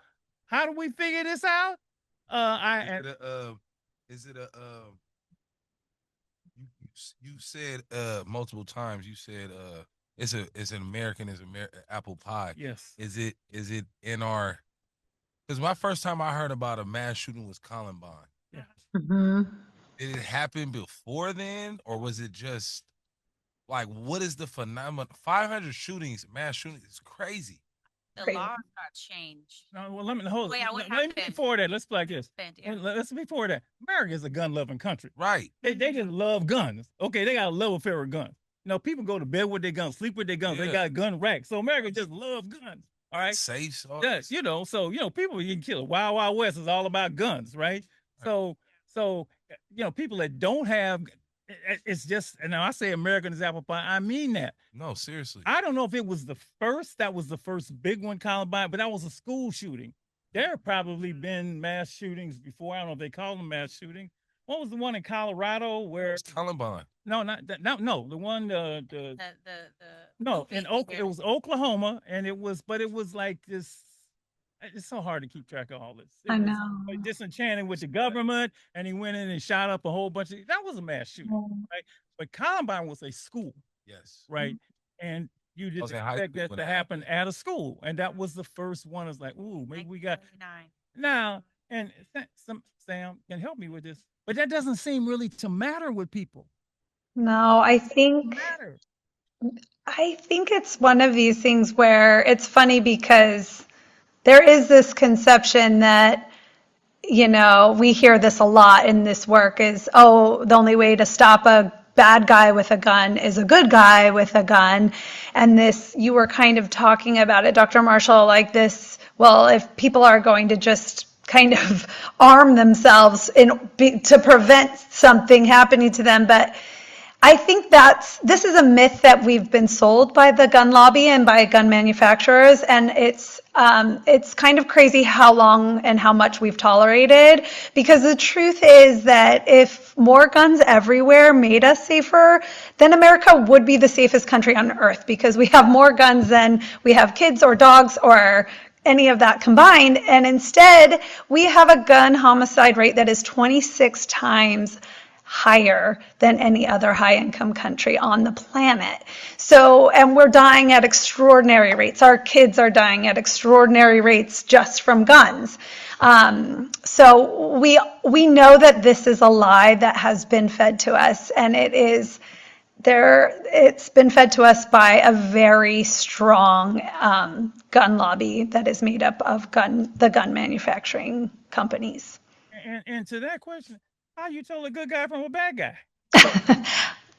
Speaker 5: how do we figure this out?
Speaker 4: You said multiple times. You said it's an American apple pie.
Speaker 5: Yes.
Speaker 4: Is it in our? Because my first time I heard about a mass shooting was Columbine.
Speaker 5: Yeah.
Speaker 9: Mm-hmm.
Speaker 4: Did it happen before then, or was it just like what is the phenomenon? 500 shootings, mass shootings, is crazy.
Speaker 6: The laws got changed.
Speaker 5: No, well, let me hold.
Speaker 6: Wait,
Speaker 5: let me before that. Let's play this. Let's before that. America is a gun-loving country.
Speaker 4: Right.
Speaker 5: They just love guns. Okay, they got a love affair with guns. People go to bed with their guns, sleep with their guns. Yeah. They got gun racks. So America just love guns. All right.
Speaker 4: Safe.
Speaker 5: Yes. So people you can kill. Wild Wild West is all about guns, right? So people that don't have. It's just, and now I say American is apple pie. I mean that.
Speaker 4: No, seriously.
Speaker 5: I don't know if it was the first. That was the first big one, Columbine, but that was a school shooting. There have probably been mass shootings before. I don't know if they call them mass shootings. What was the one in Colorado where?
Speaker 4: It's Columbine.
Speaker 5: No, not that. No, the one
Speaker 6: the
Speaker 5: no in it was Oklahoma, and it was like this. It's so hard to keep track of all this.
Speaker 9: I know.
Speaker 5: Like disenchanted with the government, and he went in and shot up a whole bunch of. That was a mass shooting, right? But Columbine was a school.
Speaker 4: Yes.
Speaker 5: Right, and you didn't expect that to happen at a school, and that was the first one. It's like, ooh, maybe we got now. And Sam can help me with this, but that doesn't seem really to matter with people.
Speaker 9: No, I think it's one of these things where it's funny because there is this conception that, we hear this a lot in this work is, oh, the only way to stop a bad guy with a gun is a good guy with a gun. And this, you were kind of talking about it, Dr. Marshall, like this, well, if people are going to just kind of arm themselves to prevent something happening to them. But I think this is a myth that we've been sold by the gun lobby and by gun manufacturers, and it's kind of crazy how long and how much we've tolerated, because the truth is that if more guns everywhere made us safer, then America would be the safest country on earth, because we have more guns than we have kids or dogs or any of that combined, and instead we have a gun homicide rate that is 26 times higher than any other high-income country on the planet. So, and we're dying at extraordinary rates. Our kids are dying at extraordinary rates just from guns. So we know that this is a lie that has been fed to us, and it's been fed to us by a very strong gun lobby that is made up of the gun manufacturing companies.
Speaker 5: And to that question, how you tell a good guy from a bad guy?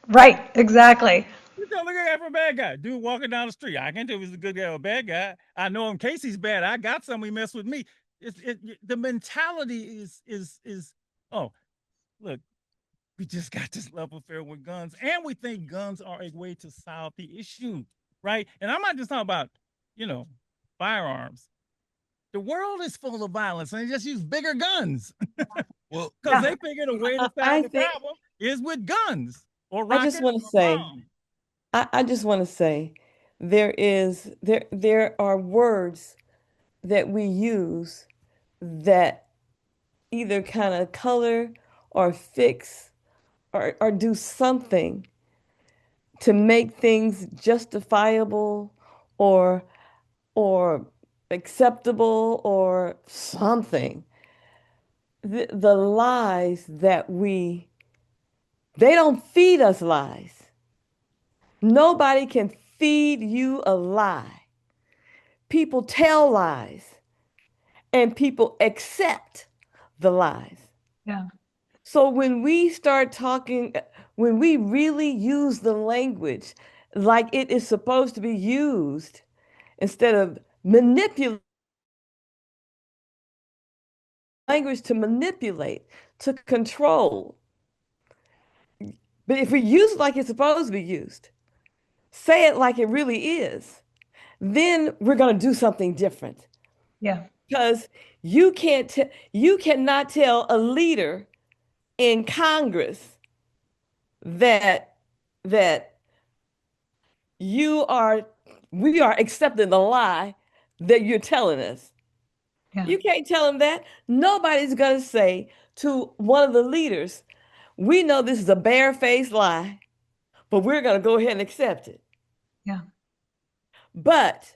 Speaker 9: Right, exactly.
Speaker 5: You tell a good guy from a bad guy. Dude walking down the street, I can't tell if he's a good guy or a bad guy. I know in case he's bad, I got somebody mess with me. The mentality is oh, look, we just got this love affair with guns, and we think guns are a way to solve the issue, right? And I'm not just talking about, firearms. The world is full of violence, and they just use bigger guns. Well, because they figured a way to solve the problem is with guns or rockets.
Speaker 3: I just want to say, there are words that we use that either kind of color or fix or do something to make things justifiable or or acceptable or something. The lies that they don't feed us lies. Nobody can feed you a lie. People tell lies and people accept the lies.
Speaker 9: Yeah.
Speaker 3: So when we start talking, when we really use the language like it is supposed to be used, instead of manipulate language to manipulate, to control. But if we use it like it's supposed to be used, say it like it really is, then we're going to do something different.
Speaker 9: Yeah.
Speaker 3: Because you cannot tell a leader in Congress that that you are we are accepting the lie that you're telling us.
Speaker 9: Yeah.
Speaker 3: You can't tell them that. Nobody's going to say to one of the leaders, we know this is a barefaced lie, but we're going to go ahead and accept it.
Speaker 9: Yeah.
Speaker 3: But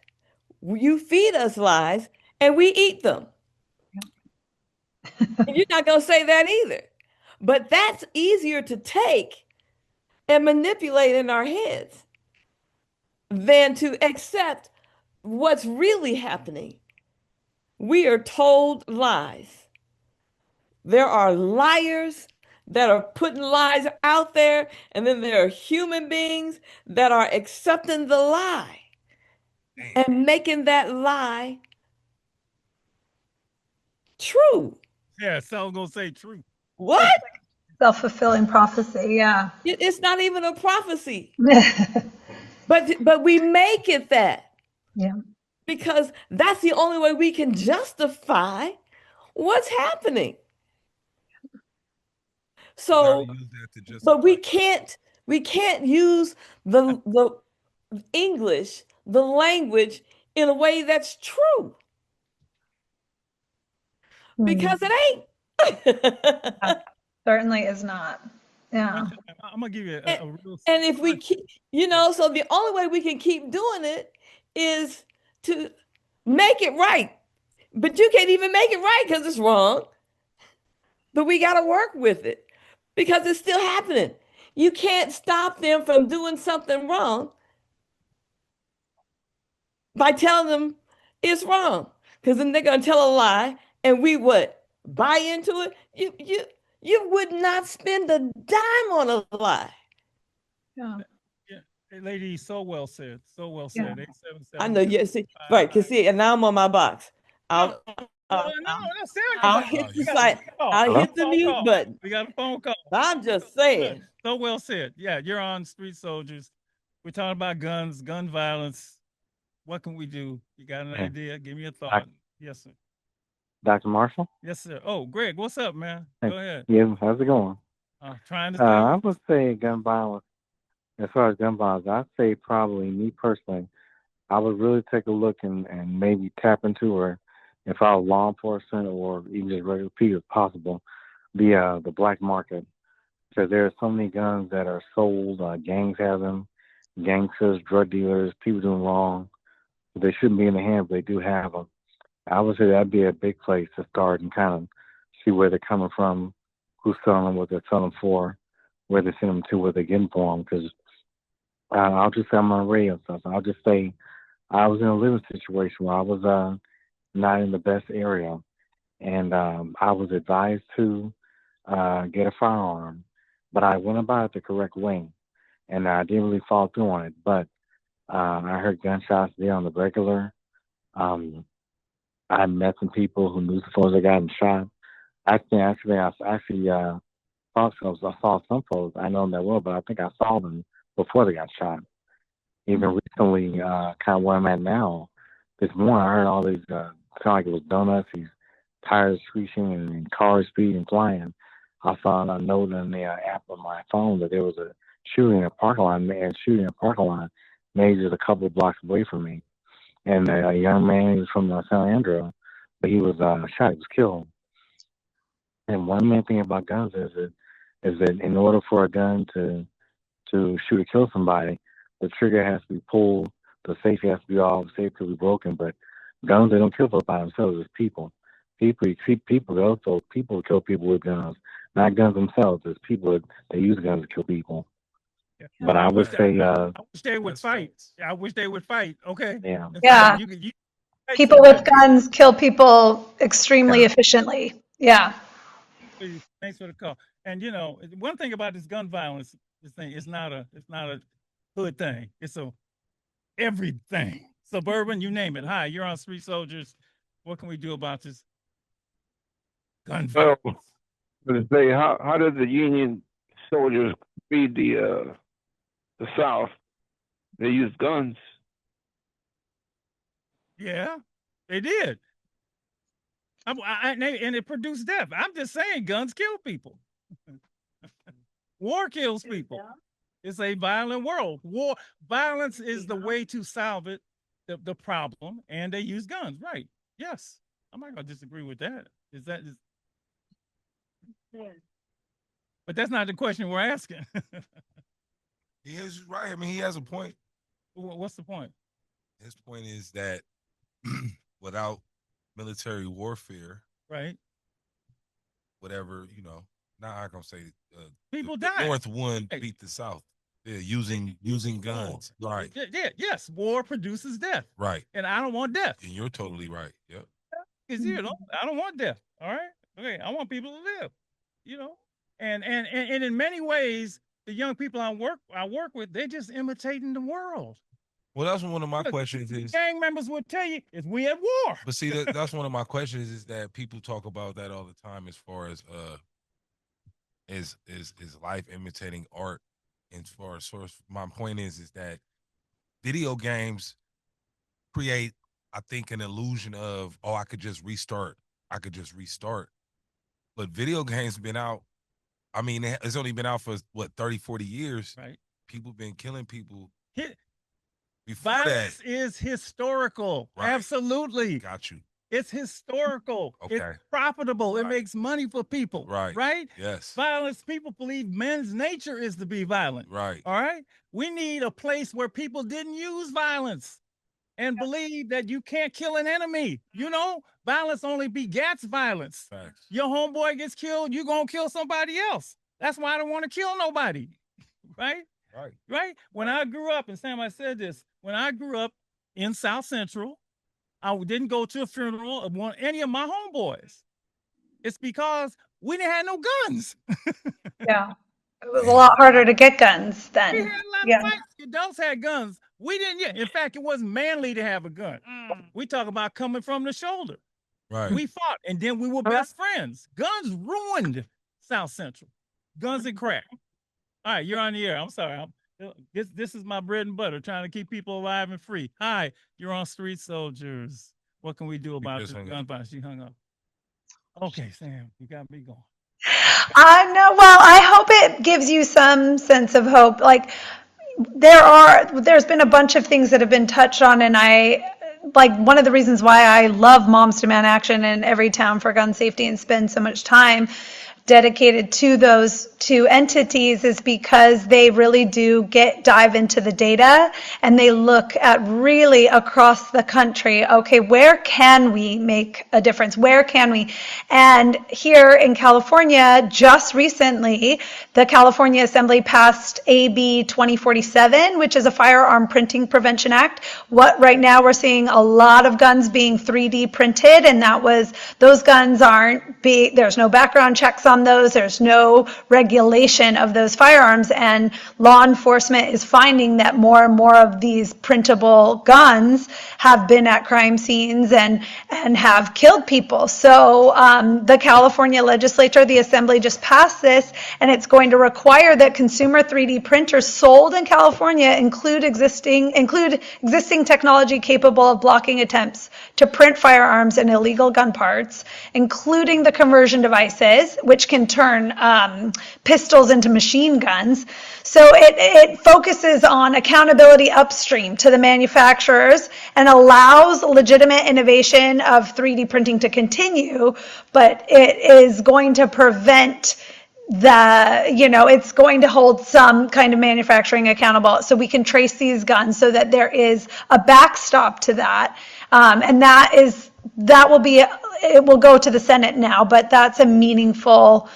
Speaker 3: you feed us lies and we eat them. And you're not going to say that either. But that's easier to take and manipulate in our heads than to accept what's really happening. We are told lies. There are liars that are putting lies out there, and then there are human beings that are accepting the lie and making that lie true.
Speaker 5: Yeah, so I'm gonna say true.
Speaker 3: What?
Speaker 9: Self-fulfilling prophecy. Yeah.
Speaker 3: It's not even a prophecy. But we make it that
Speaker 9: Yeah.
Speaker 3: because that's the only way we can justify what's happening. So,
Speaker 4: Use that to justify.
Speaker 3: but we can't use the English, the language in a way that's true because it ain't.
Speaker 9: Certainly is not. Yeah.
Speaker 5: I'm gonna give you a real.
Speaker 3: And if we keep, so the only way we can keep doing it is to make it right. But you can't even make it right because it's wrong. But we got to work with it because it's still happening. You can't stop them from doing something wrong by telling them it's wrong. Because then they're going to tell a lie and we what? Buy into it? You would not spend a dime on a lie.
Speaker 9: Yeah.
Speaker 5: Hey, lady, so well said. So well
Speaker 9: Yeah.
Speaker 5: said. 877.
Speaker 3: I know. Yeah. See, right. Because see, and now I'm on my box.
Speaker 5: No,
Speaker 3: I'll hit the site. I'll hit the mute button.
Speaker 5: We got a phone call.
Speaker 3: I'm just saying.
Speaker 5: So well said. Yeah, you're on Street Soldiers. We're talking about guns, gun violence. What can we do? You got an idea? Give me a thought. Yes, sir.
Speaker 10: Dr. Marshall?
Speaker 5: Yes, sir. Oh, Greg, what's up, man? Go ahead.
Speaker 10: Yeah, how's it going?
Speaker 5: Trying to
Speaker 10: I would say gun violence, as far as gun violence, I'd say probably me personally, I would really take a look and maybe tap into, or if I was law enforcement or even just regular people if possible, the black market. Because there are so many guns that are sold, gangs have them, gangsters, drug dealers, people doing wrong. They shouldn't be in the hands, but they do have them. I would say that'd be a big place to start and kind of see where they're coming from, who's selling them, what they're selling for, where they send them to, where they're getting for them. Because I'll just say I'm on radio and stuff. I'll just say I was in a living situation where I was not in the best area, and I was advised to get a firearm, but I went about it the correct way, and I didn't really follow through on it. But I heard gunshots there on the regular. I met some people who knew the folks that got shot. I saw some folks. I know them that well, but I think I saw them before they got shot. Even recently, kind of where I'm at now, this morning I heard all these, kind of like it was donuts, these tires screeching and cars speeding and flying. I saw a note in the app on my phone that there was a shooting in a parking lot, maybe just a couple of blocks away from me. And a young man, he was from San Andreas, but he was shot, he was killed. And one main thing about guns is that in order for a gun to shoot or kill somebody, the trigger has to be pulled, the safety has to be off, the safety will be broken. But guns, they don't kill folks by themselves. It's people. People kill people with guns, not guns themselves. It's people that use guns to kill people.
Speaker 5: Yeah.
Speaker 10: But I would say,
Speaker 5: I wish they would fight. I wish they would fight. Okay.
Speaker 10: yeah.
Speaker 9: Yeah.
Speaker 5: You
Speaker 9: People with guns kill people extremely efficiently. Yeah.
Speaker 5: Thanks for the call. And one thing about this gun violence, this thing, it's not a hood thing. It's a everything. Suburban, you name it. Hi, you're on Street Soldiers. What can we do about this gun violence?
Speaker 11: Well, to say, how did the Union soldiers feed the South? They used guns.
Speaker 5: Yeah, they did. And it produced death. I'm just saying, guns kill people. War kills people. It's a violent world. Violence is the way to solve it, the problem, and they use guns. Right? Yes, I'm not gonna disagree with that. But that's not the question we're asking.
Speaker 4: He is right. I mean, he has a point.
Speaker 5: What's the point?
Speaker 4: His point is that without military warfare,
Speaker 5: right?
Speaker 4: Whatever, not I'm gonna say
Speaker 5: people
Speaker 4: the
Speaker 5: die.
Speaker 4: North won beat the South. Yeah, using guns. Right.
Speaker 5: Yeah, yes. War produces death.
Speaker 4: Right.
Speaker 5: And I don't want death.
Speaker 4: And you're totally right. Yep.
Speaker 5: Because I don't want death. All right. Okay. I want people to live. And in many ways, the young people I work with, they're just imitating the world.
Speaker 4: Well, that's one of my questions is
Speaker 5: gang members would tell you is we at war.
Speaker 4: But see, that's one of my questions is that people talk about that all the time as far as is life imitating art. And as far as my point is that video games create, I think, an illusion of, I could just restart. But video games have been out. I mean, it's only been out for 30, 40 years.
Speaker 5: Right.
Speaker 4: People been killing people.
Speaker 5: Violence is historical. Right. Absolutely.
Speaker 4: Got you.
Speaker 5: It's historical.
Speaker 4: Okay.
Speaker 5: It's profitable. Right. It makes money for people.
Speaker 4: Right.
Speaker 5: Right?
Speaker 4: Yes.
Speaker 5: Violence, people believe men's nature is to be violent.
Speaker 4: Right.
Speaker 5: All right? We need a place where people didn't use violence and believe that you can't kill an enemy. Violence only begets violence.
Speaker 4: Facts.
Speaker 5: Your homeboy gets killed, you're going to kill somebody else. That's why I don't want to kill nobody. Right? Right. When I grew up, and Sam, I said this, when I grew up in South Central, I didn't go to a funeral of any of my homeboys. It's because we didn't have no guns.
Speaker 9: Yeah. It was a lot harder to get guns then.
Speaker 5: We had a lot of fights. Adults had guns. We didn't yet. In fact, it wasn't manly to have a gun. We talk about coming from the shoulder.
Speaker 4: Right.
Speaker 5: We fought, and then we were best friends. Guns ruined South Central. Guns and crack. All right, you're on the air. I'm sorry. This is my bread and butter, trying to keep people alive and free. Hi, you're on Street Soldiers. What can we do about this gun violence? She hung up. Okay, Sam, you got me going.
Speaker 9: I know. Well, I hope it gives you some sense of hope. Like there's been a bunch of things that have been touched on, and one of the reasons why I love Moms Demand Action and Everytown for gun safety and spend so much time dedicated to those two entities is because they really do dive into the data, and they look at really across the country, okay, where can we make a difference? Where can we? And here in California, just recently, the California Assembly passed AB 2047, which is a Firearm Printing Prevention Act. Right now we're seeing a lot of guns being 3D printed, and those guns there's no background checks on those. There's no regulation of those firearms, and law enforcement is finding that more and more of these printable guns have been at crime scenes and have killed people. So the California legislature, the Assembly, just passed this, and it's going to require that consumer 3D printers sold in California include existing technology capable of blocking attempts to print firearms and illegal gun parts, including the conversion devices, which can turn pistols into machine guns. So it focuses on accountability upstream to the manufacturers and allows legitimate innovation of 3D printing to continue, but it is going to prevent it's going to hold some kind of manufacturing accountable, so we can trace these guns so that there is a backstop to that. And it will go to the Senate now, but that's a meaningful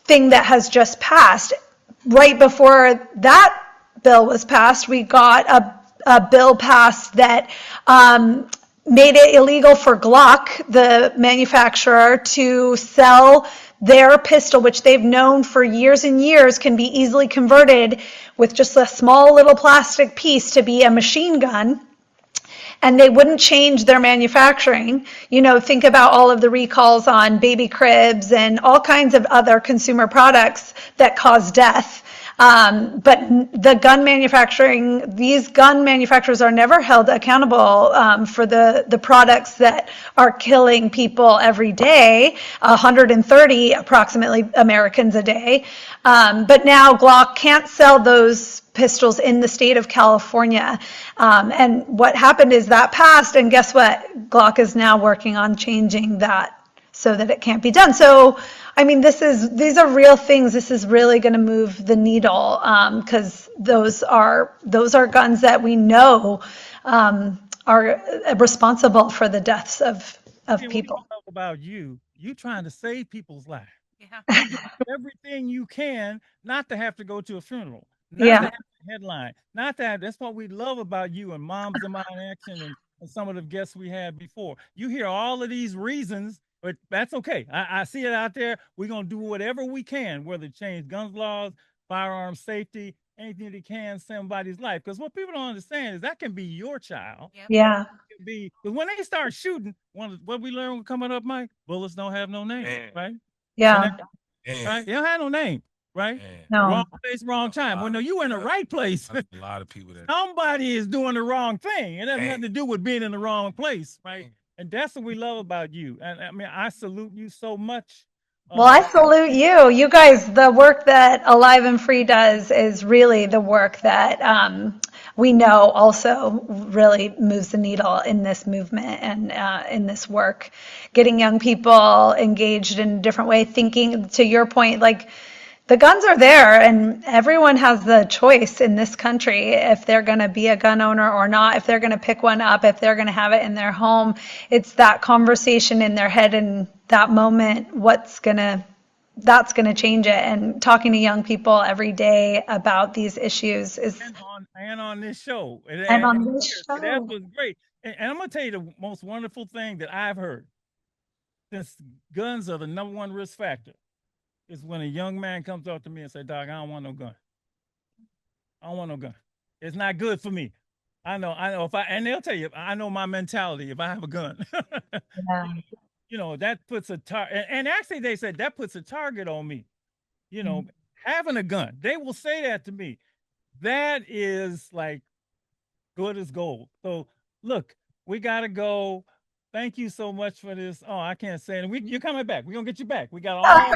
Speaker 9: thing that has just passed. Right before that bill was passed, we got a bill passed that made it illegal for Glock, the manufacturer, to sell their pistol, which they've known for years and years can be easily converted with just a small little plastic piece to be a machine gun. And they wouldn't change their manufacturing. Think about all of the recalls on baby cribs and all kinds of other consumer products that cause death. But these gun manufacturers are never held accountable for the products that are killing people every day, 130 approximately Americans a day. But now Glock can't sell those pistols in the state of California. And what happened is that passed, and guess what? Glock is now working on changing that so that it can't be done. So, these are real things. This is really going to move the needle, because those are guns that we know are responsible for the deaths of people.
Speaker 5: What I love about you trying to save people's lives. Yeah. You do everything you can not to have to go to a funeral, not to have a headline, not to have. That's what we love about you and Moms of Mine Action and some of the guests we had before. You hear all of these reasons, but that's okay. I see it out there. We're going to do whatever we can, whether change guns laws, firearm safety, anything that can save somebody's life. Because what people don't understand is that can be your child.
Speaker 9: Yep. Yeah.
Speaker 5: Because when they start shooting, what we learned coming up, Mike, bullets don't have no name, right?
Speaker 9: Yeah.
Speaker 5: Right? They don't have no name, right?
Speaker 9: No.
Speaker 5: Wrong place, wrong time. Well, no, you were in the right place.
Speaker 4: A lot of people that
Speaker 5: Somebody is doing the wrong thing. It has nothing to do with being in the wrong place, right? And that's what we love about you. And I salute you so much.
Speaker 9: Well, I salute you. You guys, the work that Alive and Free does is really the work that we know also really moves the needle in this movement and in this work, getting young people engaged in a different way, thinking, to your point, like, the guns are there, and everyone has the choice in this country if they're going to be a gun owner or not, if they're going to pick one up, if they're going to have it in their home. It's that conversation in their head in that moment, that's going to change it. And talking to young people every day about these issues is...
Speaker 5: And on this show.
Speaker 9: And on this show.
Speaker 5: That was great. And I'm going to tell you the most wonderful thing that I've heard. Since guns are the number one risk factor, is when a young man comes up to me and say, "Doc, I don't want no gun. I don't want no gun. It's not good for me. I know. And they'll tell you, I know my mentality if I have a gun." Yeah. That puts a target. And actually, they said that puts a target on me. Having a gun. They will say that to me. That is like good as gold. So look, we gotta go. Thank you so much for this. Oh, I can't say it. You're coming back. We're gonna get you back. We got all.
Speaker 9: I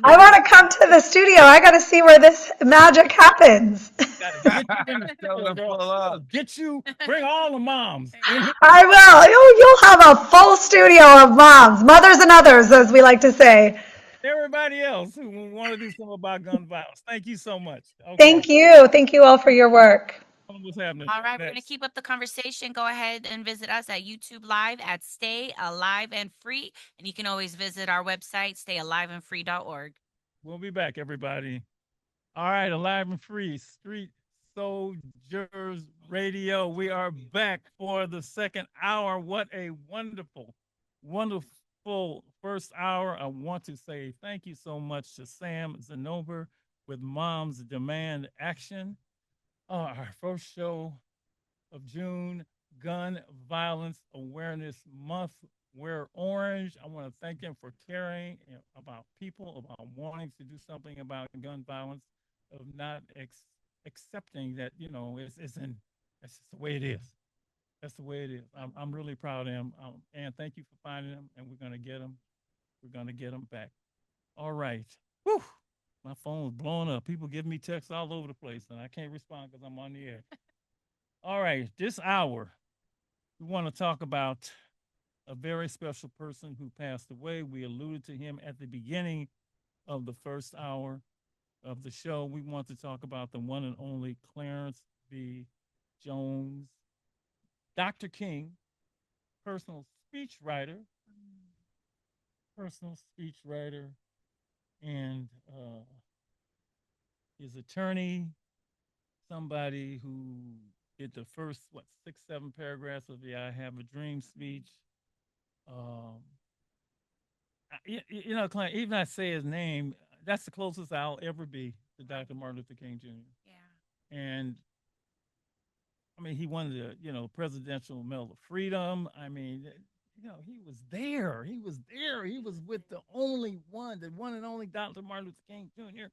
Speaker 9: want to come to the studio. I got to see where this magic happens.
Speaker 5: Get you. Bring all the moms.
Speaker 9: I will. You'll have a full studio of moms, mothers and others, as we like to say.
Speaker 5: Everybody else who want to do something about gun violence. Thank you so much.
Speaker 9: Okay. Thank you. Thank you all for your work.
Speaker 5: What's happening?
Speaker 6: All right, we're going to keep up the conversation. Go ahead and visit us at YouTube Live at Stay Alive and Free. And you can always visit our website, stayaliveandfree.org.
Speaker 5: We'll be back, everybody. All right, Alive and Free, Street Soldiers Radio. We are back for the second hour. What a wonderful, wonderful first hour. I want to say thank you so much to Sam Zinober with Moms Demand Action. Our first show of June, Gun Violence Awareness Month. Wear orange. I want to thank him for caring about people, about wanting to do something about gun violence, of not accepting that, it's just the way it is. That's the way it is. I'm really proud of him. And thank you for finding him. And we're gonna get him. We're gonna get him back. All right. Whew. My phone's blowing up. People give me texts all over the place, and I can't respond because I'm on the air. All right. This hour, we want to talk about a very special person who passed away. We alluded to him at the beginning of the first hour of the show. We want to talk about the one and only Clarence B. Jones, Dr. King, personal speech writer, and his attorney, somebody who did the first, what, 6, 7 paragraphs of the I Have a Dream speech. Um, Clint, even I say his name, that's the closest I'll ever be to Dr. Martin Luther King Jr.
Speaker 6: Yeah.
Speaker 5: And I mean, he won the, Presidential Medal of Freedom. I mean, he was there. He was there. He was with the one and only Dr. Martin Luther King Jr.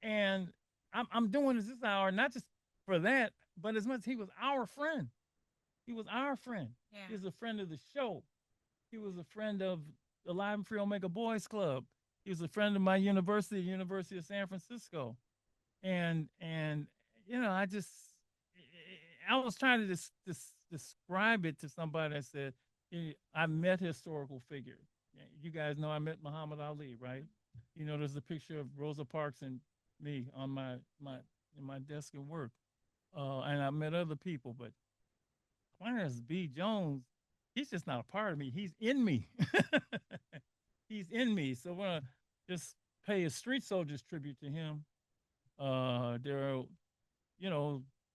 Speaker 5: And I'm doing this hour, not just for that, but as much as he was our friend. He was our friend.
Speaker 6: Yeah.
Speaker 5: He was a friend of the show. He was a friend of the Live and Free Omega Boys Club. He was a friend of my university, University of San Francisco. And I was trying to describe it to somebody that said, I met historical figures. You guys know I met Muhammad Ali, right? There's a picture of Rosa Parks and me on my in my desk at work. And I met other people, but Clarence B. Jones, he's just not a part of me. He's in me. He's in me. So we're gonna just pay a street soldiers tribute to him. There are,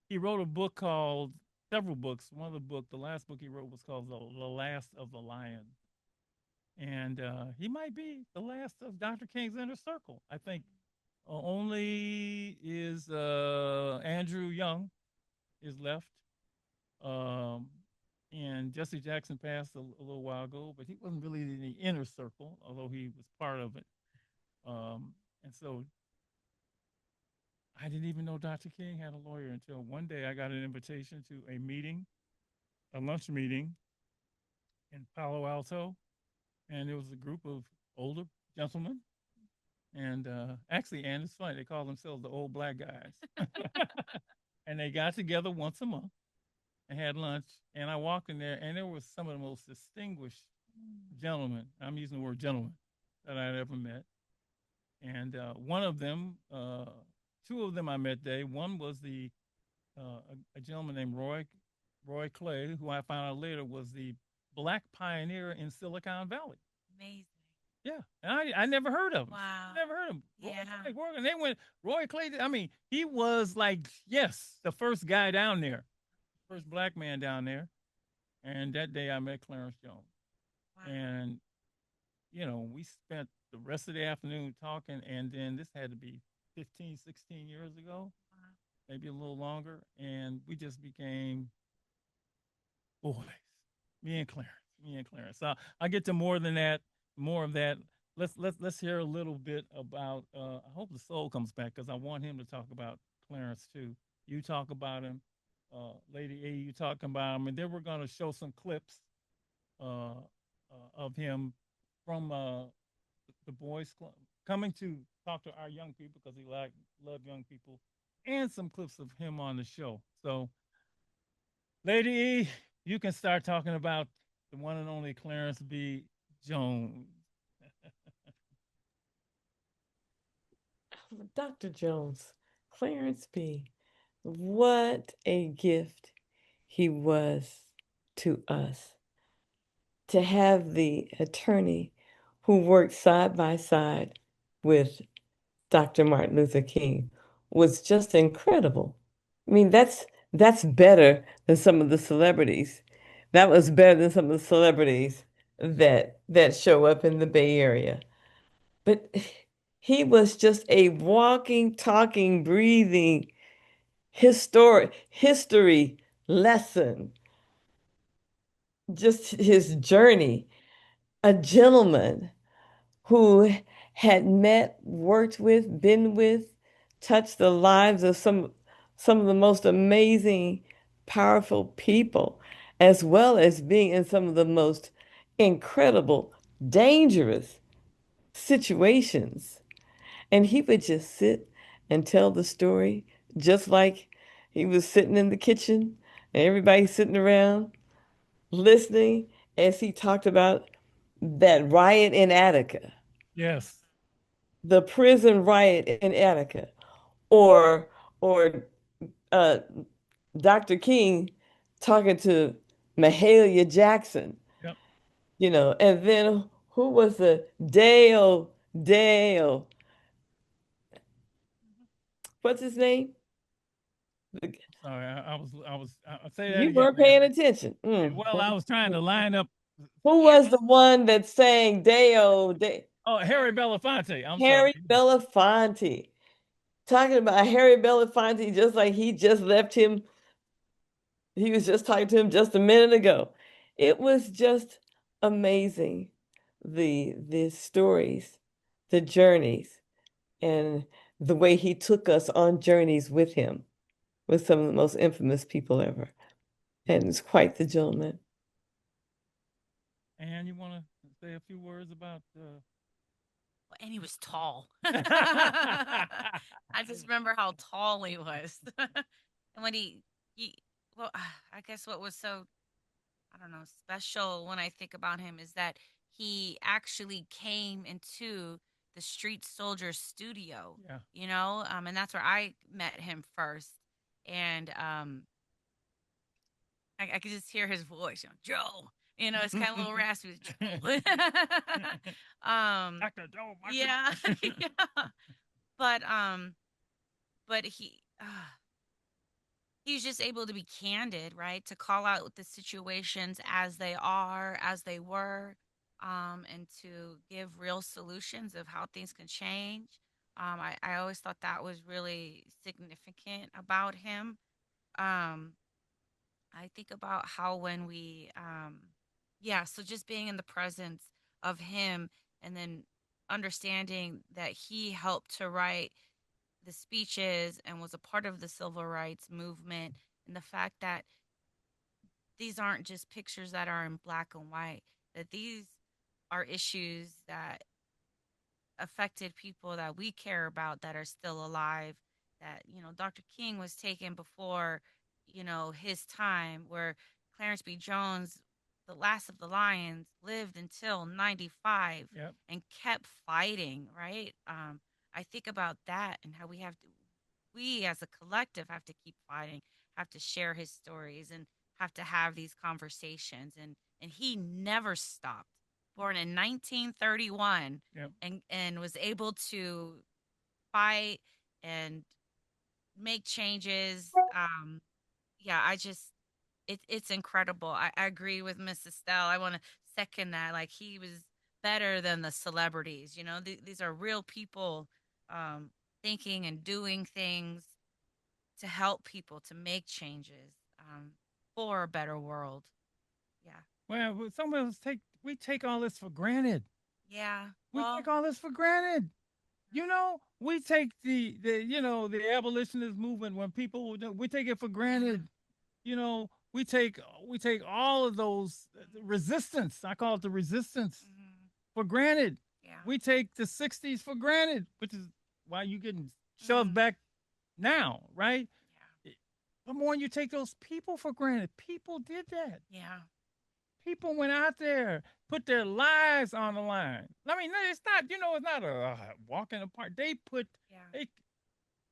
Speaker 5: he wrote a book called several books. One of the last book he wrote was called The Last of the Lion. And he might be the last of Dr. King's inner circle. I think only is Andrew Young is left. And Jesse Jackson passed a little while ago, but he wasn't really in the inner circle, although he was part of it. And so I didn't even know Dr. King had a lawyer until one day I got an invitation to a lunch meeting in Palo Alto. And it was a group of older gentlemen. And and it's funny, they call themselves the old black guys. And they got together once a month and had lunch. And I walked in there, and there was some of the most distinguished gentlemen, I'm using the word gentlemen, that I'd ever met. And one of them, two of them I met there. One was a gentleman named Roy Clay, who I found out later was the black pioneer in Silicon Valley.
Speaker 6: Amazing.
Speaker 5: Yeah, and I never heard of him.
Speaker 6: Wow.
Speaker 5: Never heard of him.
Speaker 6: Yeah.
Speaker 5: And they went Roy Clay. I mean, he was like, yes, the first guy down there, first black man down there. And that day I met Clarence Jones.
Speaker 6: Wow.
Speaker 5: And we spent the rest of the afternoon talking, and then this had to be 15, 16 years ago, maybe a little longer, and we just became boys. Me and Clarence. So I'll get to more of that. Let's hear a little bit about. I hope the soul comes back because I want him to talk about Clarence too. You talk about him, Lady A. You talking about him, and then we're going to show some clips of him from the Boys Club coming to talk to our young people because he love young people, and some clips of him on the show. So, Lady E, you can start talking about the one and only Clarence B. Jones.
Speaker 3: Dr. Jones, Clarence B., what a gift he was to us. To have the attorney who worked side by side with Dr. Martin Luther King was just incredible. I mean, that's better than some of the celebrities. That was better than some of the celebrities that show up in the Bay Area. But he was just a walking, talking, breathing history lesson. Just his journey. A gentleman who had met, worked with, been with, touched the lives of some of the most amazing, powerful people. as well as being in some of the most incredible, dangerous situations. And he would just sit and tell the story just like he was sitting in the kitchen and everybody sitting around listening as he talked about that riot in Attica,
Speaker 5: Yes.
Speaker 3: the prison riot in Attica, or uh, Dr. King talking to Mahalia Jackson,
Speaker 5: Yep.
Speaker 3: and then who was the Dale, what's his name?
Speaker 5: Sorry, I'll say that
Speaker 3: You
Speaker 5: again,
Speaker 3: weren't
Speaker 5: ma'am.
Speaker 3: paying attention.
Speaker 5: Well, I was trying to line up.
Speaker 3: Who was the one that sang
Speaker 5: Oh, Harry Belafonte. I'm
Speaker 3: Harry
Speaker 5: sorry.
Speaker 3: Belafonte. Talking about Harry Belafonte just like he just left him. He was just talking to him just a minute ago. It was just amazing, the stories, the journeys, and the way he took us on journeys with him with some of the most infamous people ever. And it's quite the gentleman.
Speaker 5: And you want to say a few words about
Speaker 6: And he was tall. I just remember how tall he was. And when well, I guess what was so, I don't know, special when I think about him is that he actually came into the Street Soldier studio,
Speaker 5: Yeah.
Speaker 6: and that's where I met him first. And I could just hear his voice, Joe. It's kind of a little raspy. Joe.
Speaker 5: Dr. Joe.
Speaker 6: Yeah, yeah. But he's just able to be candid, right? To call out the situations as they are, as they were, and to give real solutions of how things can change. I always thought that was really significant about him. Um, I think about how when yeah, so just being in the presence of him and then understanding that he helped to write the speeches and was a part of the civil rights movement, and the fact that these aren't just pictures that are in black and white, that these are issues that affected people that we care about that are still alive, that Dr. King was taken before his time, where Clarence B. Jones, the last of the lions, lived until 95.
Speaker 5: Yep.
Speaker 6: And kept fighting, right? I think about that and how we as a collective have to keep fighting, have to share his stories, and have to have these conversations, and he never stopped. Born in 1931.
Speaker 5: Yep.
Speaker 6: And was able to fight and make changes. Yeah, it's incredible. I agree with Miss Estelle. I want to second that. Like, he was better than the celebrities. These are real people, thinking and doing things to help people, to make changes, for a better world. Yeah.
Speaker 5: Well, some of us take all this for granted.
Speaker 6: Yeah.
Speaker 5: We
Speaker 6: Well,
Speaker 5: take all this for granted. We take the abolitionist movement when people we take it for granted. We take all of those resistance. I call it the resistance for granted.
Speaker 6: Yeah.
Speaker 5: We take the '60s for granted, which is why you getting shoved back now, right?
Speaker 6: Yeah.
Speaker 5: But more when you take those people for granted, people did that.
Speaker 6: Yeah.
Speaker 5: People went out there, put their lives on the line. I mean, it's not, it's not a walk in the park. They put, they,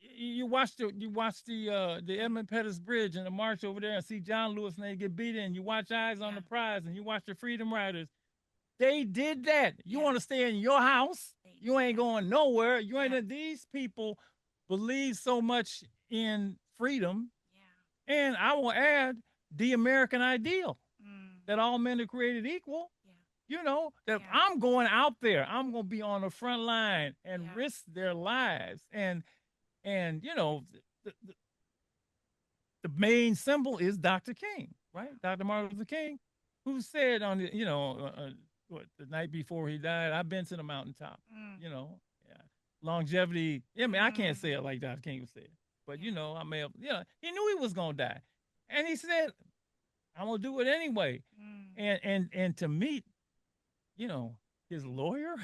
Speaker 5: you watch the Edmund Pettus Bridge and the march over there and see John Lewis and they get beat in. You watch Eyes on the Prize and you watch the Freedom Riders. They did that. You want to stay in your house? You ain't going nowhere. You ain't. These people believe so much in freedom. Yeah. And I will add the American ideal that all men are created equal. That I'm going out there. I'm going to be on the front line and risk their lives. And the, the main symbol is Dr. King, right? Dr. Martin Luther King, who said on the night before he died, I've been to the mountaintop. Longevity. I mean, I can't say it like Dr. King would say it, but I may have. He knew he was gonna die, and he said, I'm gonna do it anyway. And to meet, you know, his lawyer,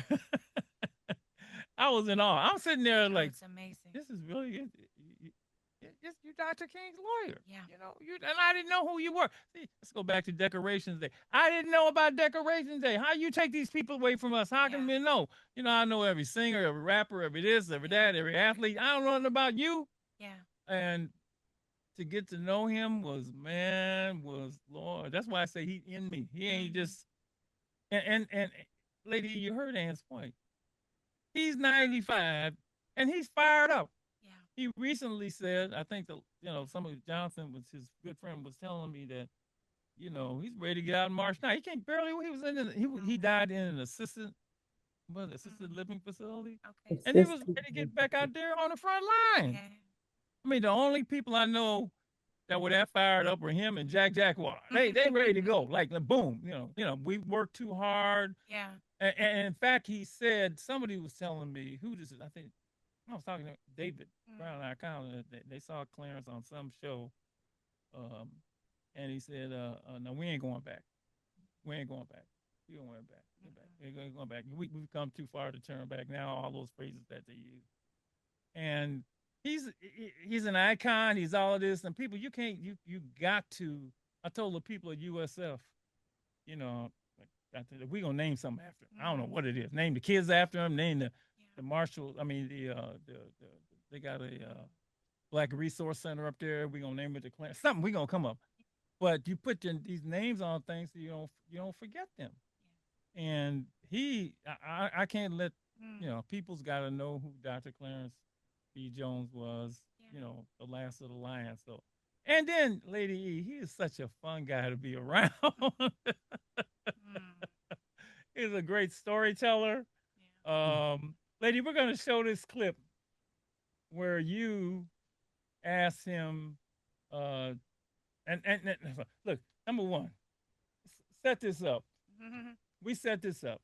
Speaker 5: I was in awe. I'm sitting there like,
Speaker 6: it's amazing.
Speaker 5: this is really you're Dr. King's lawyer.
Speaker 6: Yeah.
Speaker 5: You know, and I didn't know who you were. See, let's go back to Decorations Day. I didn't know about Decorations Day. How you take these people away from us? How can we know? You know, I know every singer, every rapper, every this, every that, every athlete. I don't know nothing about you.
Speaker 6: Yeah.
Speaker 5: And to get to know him was Lord. That's why I say he in me. He ain't just and lady, you heard Ann's point. He's 95 and he's fired up.
Speaker 6: Yeah.
Speaker 5: He recently said, I think somebody Johnson was his good friend was telling me that, you know, he's ready to get out and march now. He can't barely. He was he died in an assisted living facility,
Speaker 6: Okay.
Speaker 5: and he was ready to get back out there on the front line.
Speaker 6: Okay.
Speaker 5: I mean, the only people I know that were that fired up were him and Jack Jaguar. They ready to go. Like boom, you know, we worked too hard.
Speaker 6: Yeah.
Speaker 5: And in fact, he said, somebody was telling me, who this is, I think I was talking to David Brown, our accountant. They saw Clarence on some show, and he said, no, we ain't going back. We ain't going back. We don't want back. We ain't going back. We've come too far to turn back now, all those phrases that they use. And he's an icon. He's all of this. And people, you got to, I told the people at USF, you know, we're going to name something after him. I don't know what it is. Name the kids after him. Name the Marshall. I mean, they got a Black Resource Center up there. We're going to name it the Clarence. Something we're going to come up. But you put these names on things so you don't forget them. And I can't let, you know, people's got to know who Dr. Clarence B. Jones was, you know, the last of the lions. So, and then Lady E, he is such a fun guy to be around. He's a great storyteller. Lady, we're going to show this clip where you asked him, and look, number one, set this up. We set this up.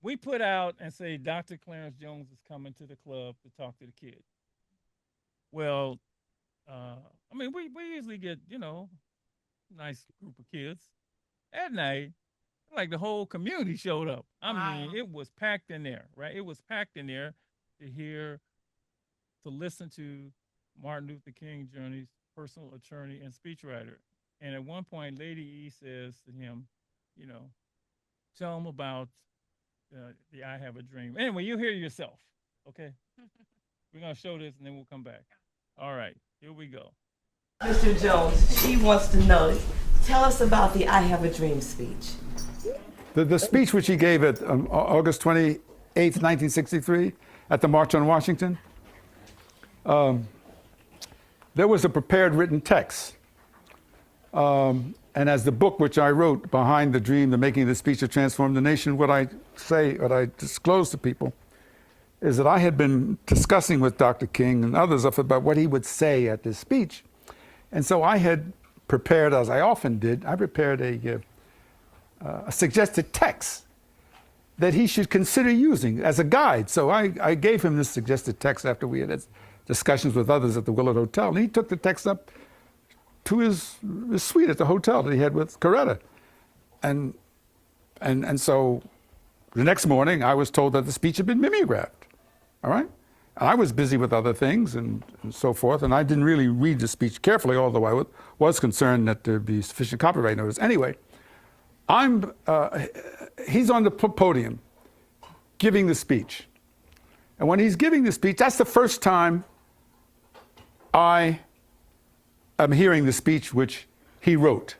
Speaker 5: We put out and say Dr. Clarence Jones is coming to the club to talk to the kids. Well, I mean, we usually get, you know, nice group of kids. That night, like the whole community showed up. I mean, it was packed in there, right? It was packed in there to listen to Martin Luther King Jr.'s personal attorney and speechwriter. And at one point, Lady E says to him, you know, tell him about the I Have a Dream. Anyway, you hear yourself, okay? We're going to show this and then we'll come back. All right, here we go.
Speaker 3: Mr. Jones, she wants to know, tell us about the I Have a Dream speech.
Speaker 12: The speech which he gave at August 28th, 1963, at the March on Washington, there was a prepared written text. And as the book which I wrote, Behind the Dream, the Making of the Speech That Transformed the Nation, what I disclose to people is that I had been discussing with Dr. King and others about what he would say at this speech. And so I had prepared, as I often did, I prepared a suggested text that he should consider using as a guide. So I gave him this suggested text after we had discussions with others at the Willard Hotel. And he took the text up to his suite at the hotel that he had with Coretta. And so the next morning I was told that the speech had been mimeographed. All right? And I was busy with other things and so forth, and I didn't really read the speech carefully, although I was concerned that there be sufficient copyright notice. Anyway, he's on the podium giving the speech. And when he's giving the speech, that's the first time I am hearing the speech which he wrote,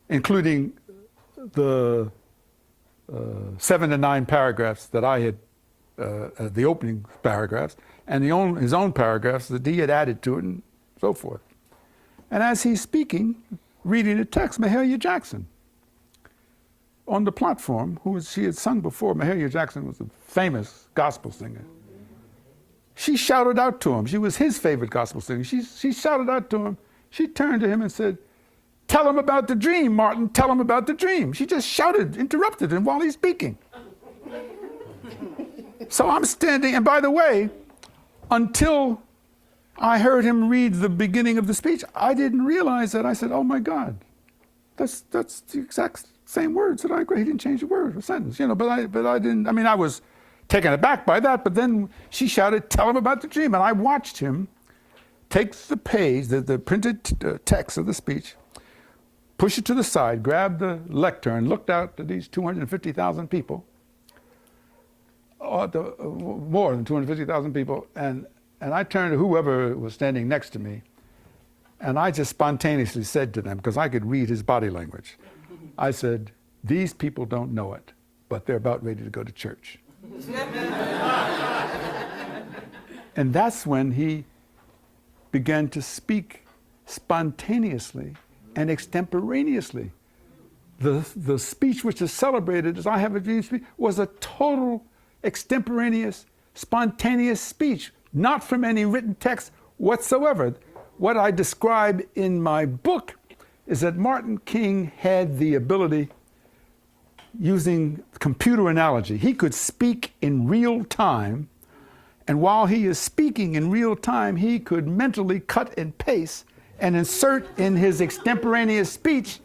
Speaker 12: including the 7 to 9 paragraphs that I had, the opening paragraphs, and his own paragraphs that he had added to it and so forth. And as he's speaking, reading the text, Mahalia Jackson, on the platform, she had sung before. Mahalia Jackson was a famous gospel singer. She shouted out to him. She was his favorite gospel singer. She shouted out to him. She turned to him and said, "Tell him about the dream, Martin. Tell him about the dream." She just shouted, interrupted him while he's speaking. So I'm standing, and by the way, until I heard him read the beginning of the speech, I didn't realize that. I said, "Oh my God, That's the exact same words that I agree. He didn't change a word or sentence, but I didn't. I mean, I was taken aback by that. But then she shouted, "Tell him about the dream!" And I watched him take the page, the printed text of the speech, push it to the side, grab the lectern, looked out at these 250,000 people, more than 250,000 people, and I turned to whoever was standing next to me, and I just spontaneously said to them, because I could read his body language, I said, "These people don't know it, but they're about ready to go to church." And that's when he began to speak spontaneously and extemporaneously. The speech which is celebrated as "I Have a Dream" speech was a total extemporaneous, spontaneous speech, not from any written text whatsoever. What I describe in my book is that Martin King had the ability, using computer analogy, he could speak in real time, and while he is speaking in real time, he could mentally cut and paste and insert in his extemporaneous speech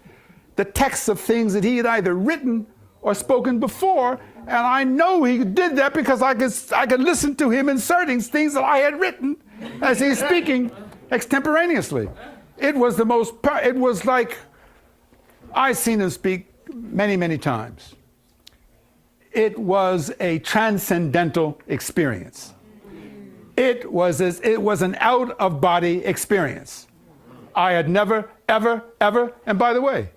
Speaker 12: the texts of things that he had either written or spoken before. And I know he did that because I could listen to him inserting things that I had written as he's speaking extemporaneously. It was it was like, I've seen him speak many, many times. It was a transcendental experience. It was an out-of-body experience. I had never, ever, and by the way,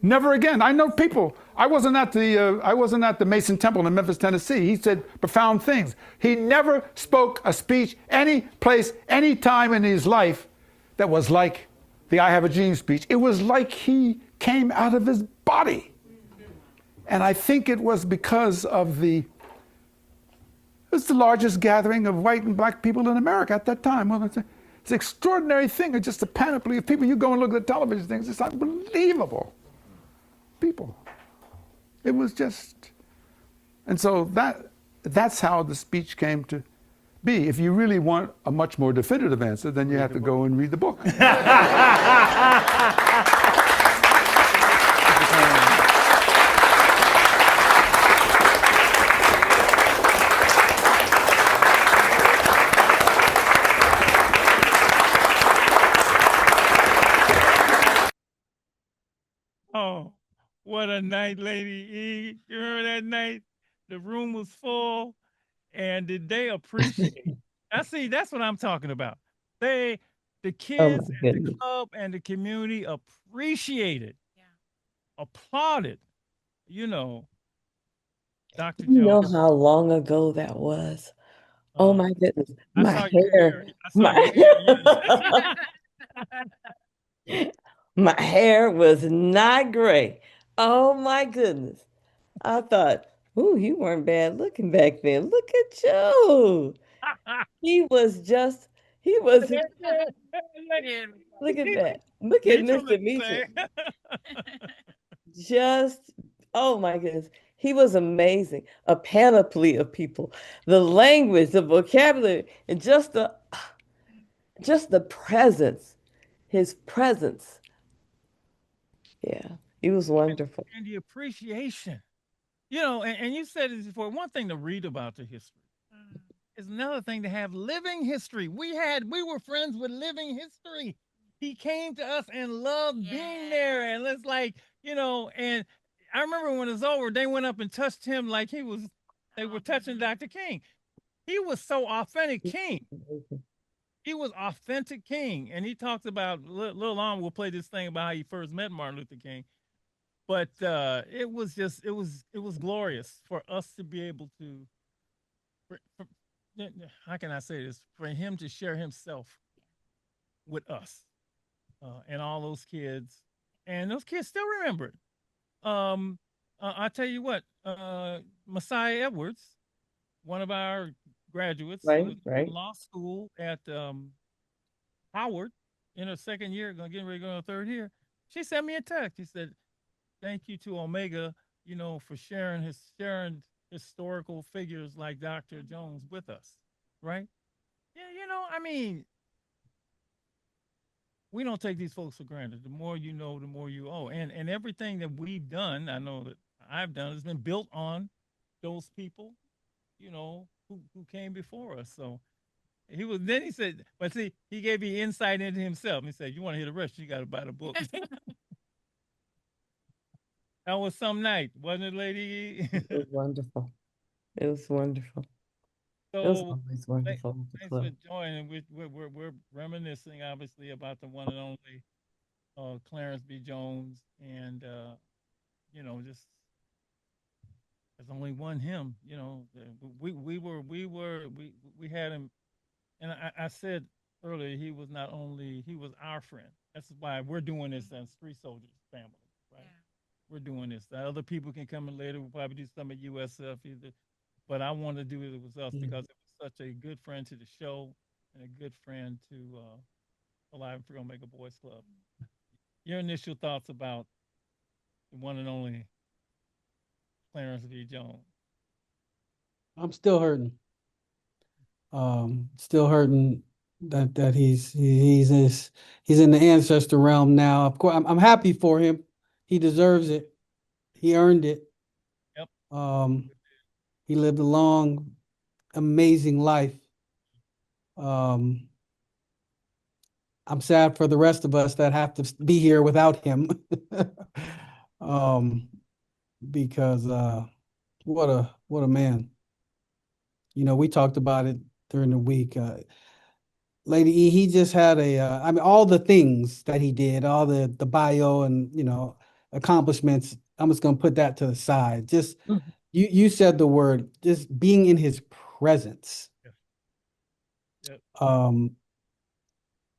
Speaker 12: never again. I know people. I wasn't at the Mason Temple in Memphis, Tennessee. He said profound things. He never spoke a speech any place, any time in his life that was like the "I Have a Dream" speech. It was like he came out of his body. And I think it was because of it was the largest gathering of white and black people in America at that time. Well, it's an extraordinary thing. It's just a panoply of people. You go and look at the television things, it's unbelievable. People. It was just, and so that's how the speech came to be. If you really want a much more definitive answer, then you have to go and read the book.
Speaker 5: Oh, what a night, Lady E. You remember that night? The room was full, and did they appreciate? That's what I'm talking about. The
Speaker 3: Oh
Speaker 5: kids
Speaker 3: my
Speaker 5: at the
Speaker 3: goodness.
Speaker 5: club and the community appreciated, applauded, you know, Dr.
Speaker 3: You know
Speaker 5: Jones.
Speaker 3: how long ago that was? Oh
Speaker 5: Uh,
Speaker 3: my goodness.
Speaker 5: I
Speaker 3: My
Speaker 5: saw your
Speaker 3: hair,
Speaker 5: hair. I saw your hair.
Speaker 3: my hair was not gray. Oh my goodness. I thought, ooh, you weren't bad looking back then. Look at you. He was just, he was, look at that. Look at
Speaker 5: Neutral
Speaker 3: Mr.
Speaker 5: is
Speaker 3: Meacham.
Speaker 5: saying.
Speaker 3: Just, oh my goodness. He was amazing. A panoply of people. The language, the vocabulary, and just the presence. His presence. Yeah, he was wonderful.
Speaker 5: And the appreciation. And you said it before, one thing to read about the history is another thing to have living history. We were friends with living history. He came to us and loved being there. And it's like, and I remember when it was over, they went up and touched him like they were touching Dr. King. He was so authentic King. He was authentic King. And he talks about, little on, we'll play this thing about how he first met Martin Luther King. But it was glorious for us to be able to, how can I say this? For him to share himself with us and all those kids. And those kids still remember it. I tell you what, Messiah Edwards, one of our graduates,
Speaker 3: Right,
Speaker 5: in
Speaker 3: right.
Speaker 5: law school at Howard in her second year, getting ready to go in her third year, she sent me a text. She said, "Thank you to Omega, for sharing historical figures like Dr. Jones with us." Right? Yeah, I mean, we don't take these folks for granted. The more you know, the more you owe. And everything that we've done, I know that I've done, has been built on those people, who came before us. So he said, but see, he gave me insight into himself. He said, you want to hear the rest, you got to buy the book. That was some night, wasn't it, Lady?
Speaker 3: It was wonderful. It was wonderful. It was
Speaker 5: So
Speaker 3: always wonderful at the
Speaker 5: thanks for
Speaker 3: club.
Speaker 5: joining. We're reminiscing, obviously, about the one and only Clarence B. Jones, and just there's only one him. We had him, and I said earlier he was not only he was our friend. That's why we're doing this as Street Soldiers family, right? Yeah. We're doing this. The other people can come in later. We'll probably do some at USF either, but I wanted to do it with us because it was such a good friend to the show and a good friend to Alive and Free Omega Boys Club. Your initial thoughts about the one and only Clarence V. Jones?
Speaker 8: I'm still hurting. Still hurting that he's in the ancestor realm now. Of course, I'm happy for him. He deserves it. He earned it.
Speaker 5: Yep.
Speaker 8: He lived a long, amazing life. I'm sad for the rest of us that have to be here without him. Because what a man. We talked about it during the week. Lady E, he just had all the things that he did, all the bio and, accomplishments. I'm just going to put that to the side. Just, you said the word, just being in his presence.
Speaker 5: Yep.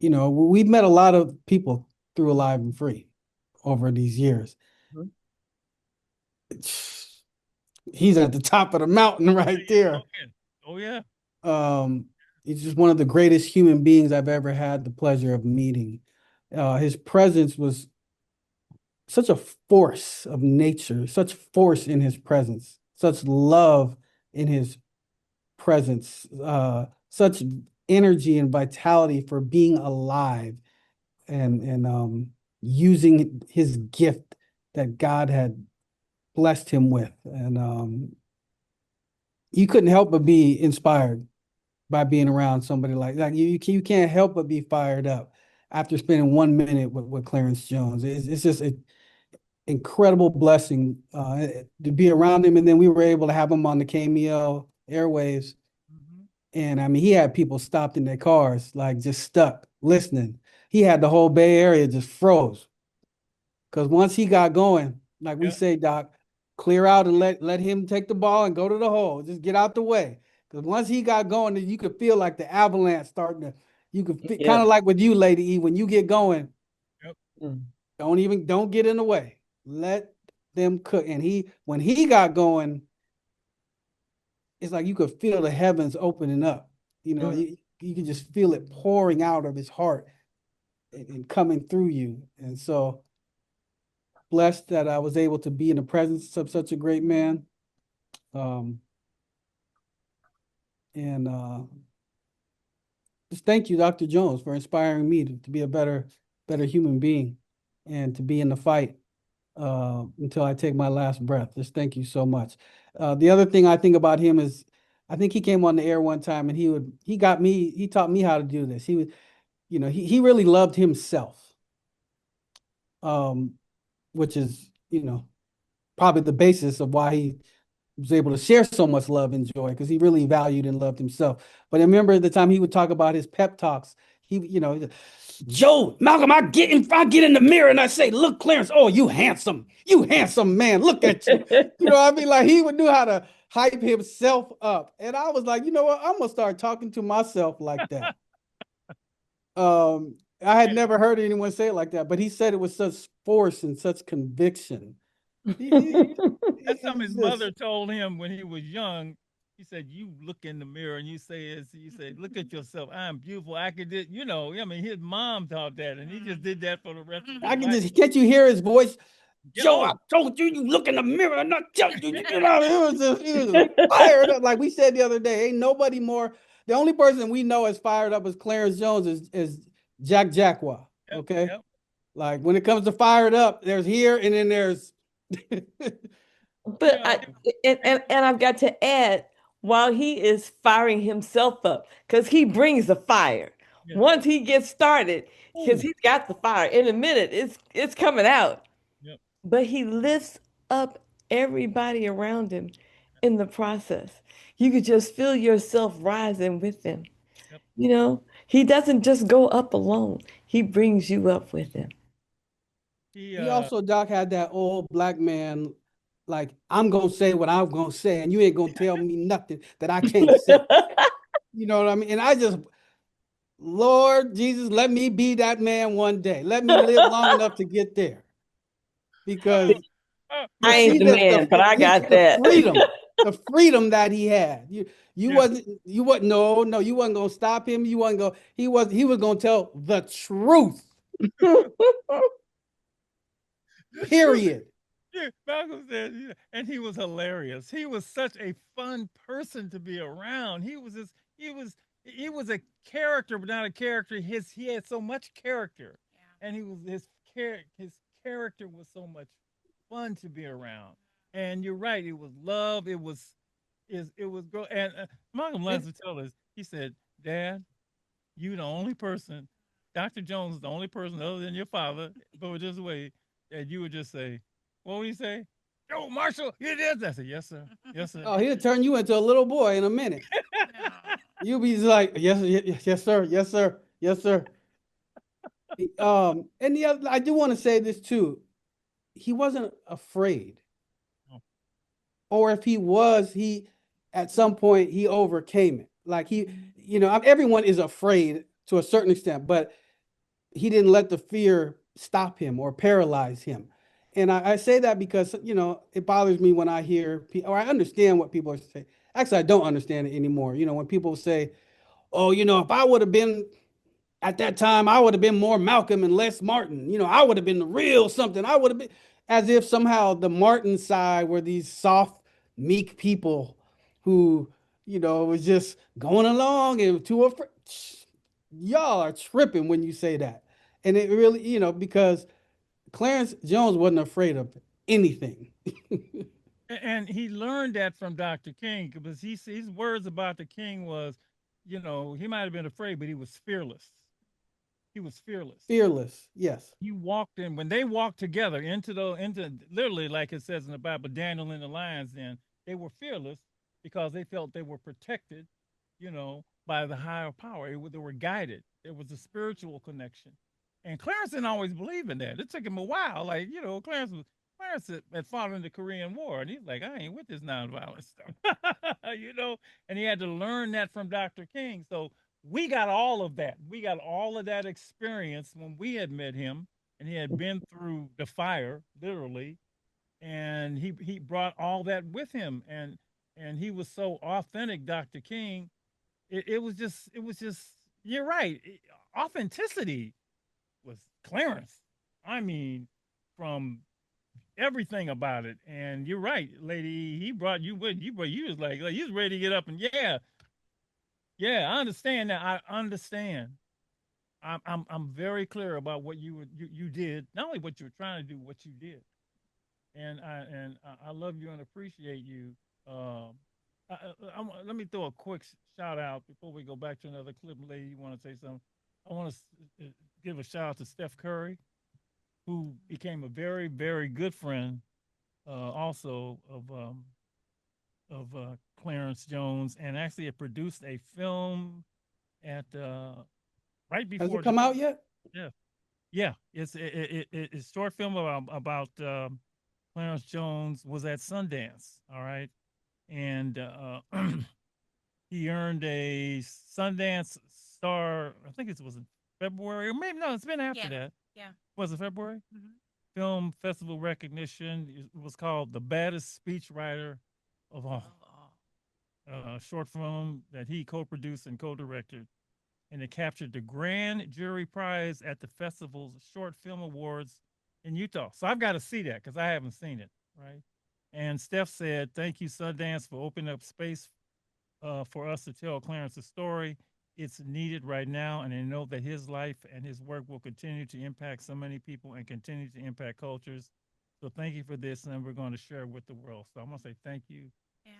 Speaker 8: We've met a lot of people through Alive and Free over these years. He's at the top of the mountain right there.
Speaker 5: Oh yeah.
Speaker 8: He's just one of the greatest human beings I've ever had the pleasure of meeting. His presence was such a force of nature, such force in his presence, such love in his presence, such energy and vitality for being alive and using his gift that God had blessed him with. And you couldn't help but be inspired by being around somebody like that. You can't help but be fired up after spending 1 minute with Clarence Jones. It's just an incredible blessing to be around him. And then we were able to have him on the KMEL airwaves. And I mean, he had people stopped in their cars, like just stuck listening. He had the whole Bay Area just froze. Because once he got going, like we say, Doc, clear out and let him take the ball and go to the hole. Just get out the way. Because once he got going, you could feel like the avalanche starting to, kind of like with you, Lady E, when you get going, don't get in the way. Let them cook. And when he got going, it's like you could feel the heavens opening up. You could just feel it pouring out of his heart and coming through you. And so blessed that I was able to be in the presence of such a great man. Just thank you, Dr. Jones, for inspiring me to be a better human being and to be in the fight until I take my last breath. Just thank you so much. The other thing I think about him is, I think he came on the air one time and he taught me how to do this. He really loved himself, which is, probably the basis of why he was able to share so much love and joy, because he really valued and loved himself. But I remember the time he would talk about his pep talks. Joe, Malcolm, I get in the mirror and I say, look, Clarence, oh, you handsome man. Look at you. I mean, like he would know how to hype himself up. And I was like, you know what? I'm gonna start talking to myself like that. I had never heard anyone say it like that, but he said it with such force and such conviction.
Speaker 5: That's something his mother told him when he was young. He said, you look in the mirror and you say, look at yourself. I'm beautiful. I could do, I mean, his mom taught that and he just did that for the rest of his life.
Speaker 8: Can't you hear his voice? Joe, I told you, you look in the mirror and not tell you. It was fired up. Like we said the other day, ain't nobody more. The only person we know as fired up as Clarence Jones is Jack Jacqua. Okay.
Speaker 5: Yep.
Speaker 8: Like when it comes to fired up, there's here and then there's
Speaker 3: But and I've got to add, while he is firing himself up, because he brings the fire.
Speaker 5: Yeah.
Speaker 3: Once he gets started, because
Speaker 5: Ooh.
Speaker 3: he's got the fire. In a minute, it's coming out.
Speaker 5: Yep.
Speaker 3: But he lifts up everybody around him in the process. You could just feel yourself rising with him.
Speaker 5: Yep.
Speaker 3: You know, he doesn't just go up alone. He brings you up with him.
Speaker 8: he also, Doc, had that old black man, like, I'm gonna say what I'm gonna say, and you ain't gonna tell me nothing that I can't say. You know what I mean? And I just, Lord Jesus, let me be that man one day. Let me live long enough to get there. Because to
Speaker 3: I ain't
Speaker 8: see
Speaker 3: the man, but I got that.
Speaker 8: the freedom that he had. You wasn't no, you wasn't gonna stop him. You wasn't gonna he was gonna tell the truth. Period.
Speaker 5: Yeah, Malcolm said, yeah, and he was hilarious. He was such a fun person to be around. He was a character, but not a character. He had so much character, and his character was so much fun to be around. And you're right, it was love. It was girl. And Malcolm Lance would tell us. He said, "Dad, you the only person. Dr. Jones is the only person other than your father, but this way that you would just say." What would he say? Yo, Marshall, you did that. I said, yes, sir. Yes, sir.
Speaker 8: Oh, he'll turn you into a little boy in a minute. You'll be like, yes, yes, sir, yes, sir, yes, sir. And the other, I do want to say this too. He wasn't afraid. Or if he was, he at some point he overcame it. Like everyone is afraid to a certain extent, but he didn't let the fear stop him or paralyze him. And I say that because, it bothers me when I hear, or I understand what people are saying. Actually, I don't understand it anymore. When people say, oh, if I would have been at that time, I would have been more Malcolm and less Martin. I would have been the real something. I would have been, as if somehow the Martin side were these soft, meek people who, was just going along and too afraid. Y'all are tripping when you say that. And it really, because Clarence Jones wasn't afraid of anything.
Speaker 5: And he learned that from Dr. King because his words about the King was, he might have been afraid, but he was fearless. He was fearless.
Speaker 8: Fearless, yes.
Speaker 5: He walked in when they walked together into literally like it says in the Bible, Daniel and the lions. Then they were fearless because they felt they were protected, by the higher power. They were guided. There was a spiritual connection, and Clarence didn't always believe in that. It took him a while. Like Clarence had fought in the Korean War, and he's like, I ain't with this nonviolent stuff, and he had to learn that from Dr. King. So we got all of that. We got all of that experience when we had met him, and he had been through the fire, literally, and he brought all that with him, and he was so authentic, Dr. King. It was just you're right. Authenticity was Clarence. I mean, from everything about it. And you're right, lady. He brought you with you, but you was like you was ready to get up and yeah. I understand that. I understand. I'm very clear about what you did. Not only what you were trying to do, what you did. And I love you and appreciate you. Let me throw a quick shout out before we go back to another clip. Lady, you want to say something? I want to give a shout out to Steph Curry, who became a very, very good friend, also of Clarence Jones, and actually had produced a film at right before.
Speaker 8: Has it come out yet?
Speaker 5: Yeah, yeah. It's a short film about Clarence Jones was at Sundance. All right, and he earned a Sundance Star. I think it was in February, or maybe no, it's been after that.
Speaker 6: Yeah.
Speaker 5: Was it February? Film festival recognition. It was called "The Baddest Speechwriter of All." Short film that he co-produced and co-directed, and it captured the grand jury prize at the festival's short film awards in Utah. So I've got to see that because I haven't seen it. Right. And Steph said, "Thank you, Sundance, for opening up space for us to tell Clarence's story." it's needed right now, and I know that his life and his work will continue to impact so many people and continue to impact cultures. So thank you for this, and we're going to share it with the world. So I'm going to say thank you,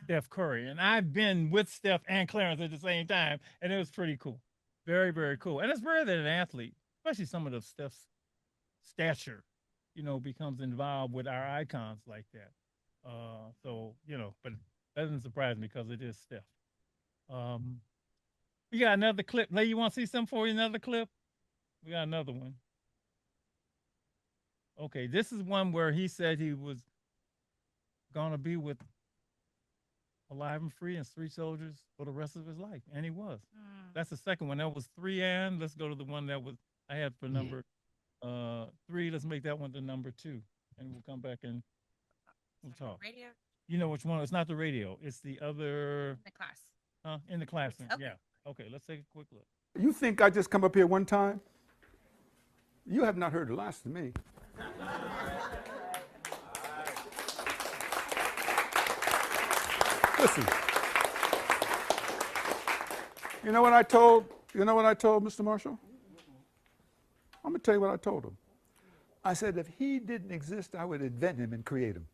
Speaker 5: Steph Curry. And I've been with Steph and Clarence at the same time, and it was pretty cool. Very, very cool. And it's rare that an athlete, especially some of the Steph's stature, becomes involved with our icons like that. But that doesn't surprise me because it is Steph. We got another clip. Lay, you want to see something for you? Another clip? We got another one. Okay, this is one where he said he was gonna be with alive and free and street soldiers for the rest of his life, and he was. That's the second one. That was 3, and let's go to the one that was I had for number 3. Let's make that one the number 2, and we'll come back and we'll talk.
Speaker 6: Radio?
Speaker 5: You know which one? It's not the radio. It's the other.
Speaker 6: The class.
Speaker 5: In the classroom.
Speaker 6: Okay.
Speaker 5: Yeah. Okay. Let's take a quick look.
Speaker 12: You think I just come up here one time? You have not heard the last of me. Listen. You know what I told Mr. Marshall? I'm going to tell you what I told him. I said, if he didn't exist, I would invent him and create him.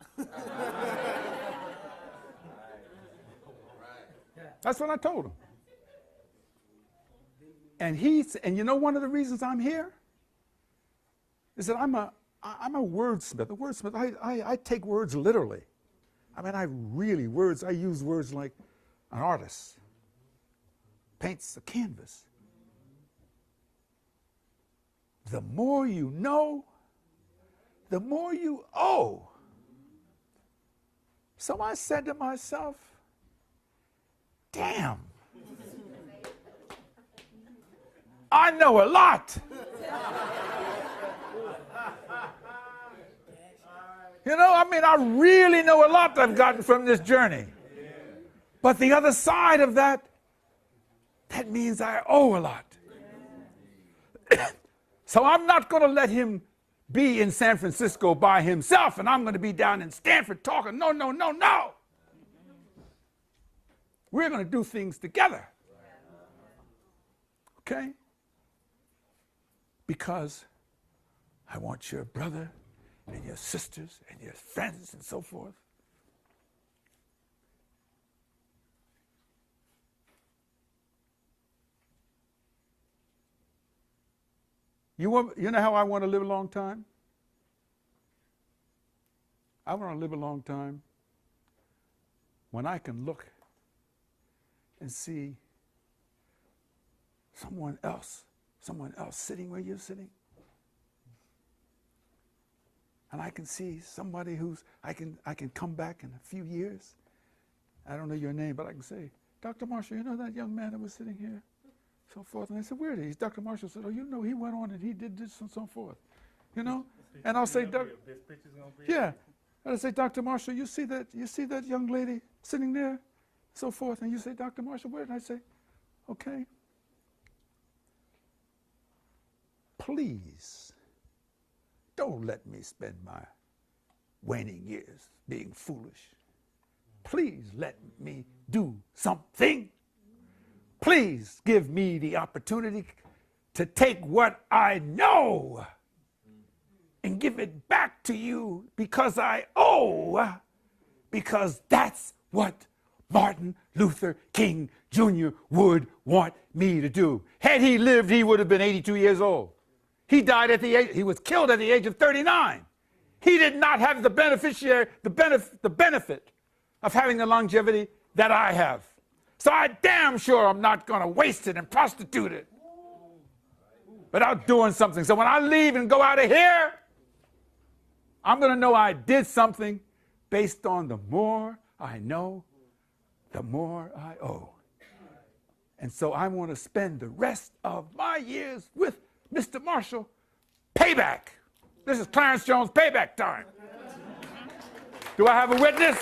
Speaker 12: That's what I told him. And you know one of the reasons I'm here is that I'm a wordsmith. A wordsmith, I take words literally. I use words like an artist paints a canvas. The more you know, the more you owe. So I said to myself, damn, I know a lot. I really know a lot I've gotten from this journey. But the other side of that means I owe a lot. So I'm not going to let him be in San Francisco by himself, and I'm going to be down in Stanford talking. No. We're going to do things together. Okay? Because I want your brother and your sisters and your friends and so forth. You know how I want to live a long time? I want to live a long time when I can look and see someone else sitting where you're sitting. And I can see somebody I can come back in a few years. I don't know your name, but I can say, Dr. Marshall, you know that young man that was sitting here? So forth. And I said, where is he? Dr. Marshall said, oh, he went on and he did this and so forth. And I'll say, yeah. And I say, Dr. Marshall, you see that young lady sitting there? So forth. And you say, Dr. Marshall, where? And I say, okay. Please, don't let me spend my waning years being foolish. Please let me do something. Please give me the opportunity to take what I know and give it back to you because I owe, because that's what Martin Luther King Jr. would want me to do. Had he lived, he would have been 82 years old. He died he was killed at the age of 39. He did not have the benefit of having the longevity that I have. So I damn sure I'm not going to waste it and prostitute it without doing something. So when I leave and go out of here, I'm going to know I did something based on the more I know, the more I owe. And so I want to spend the rest of my years with Mr. Marshall. Payback. This is Clarence Jones payback time. Do I have a witness?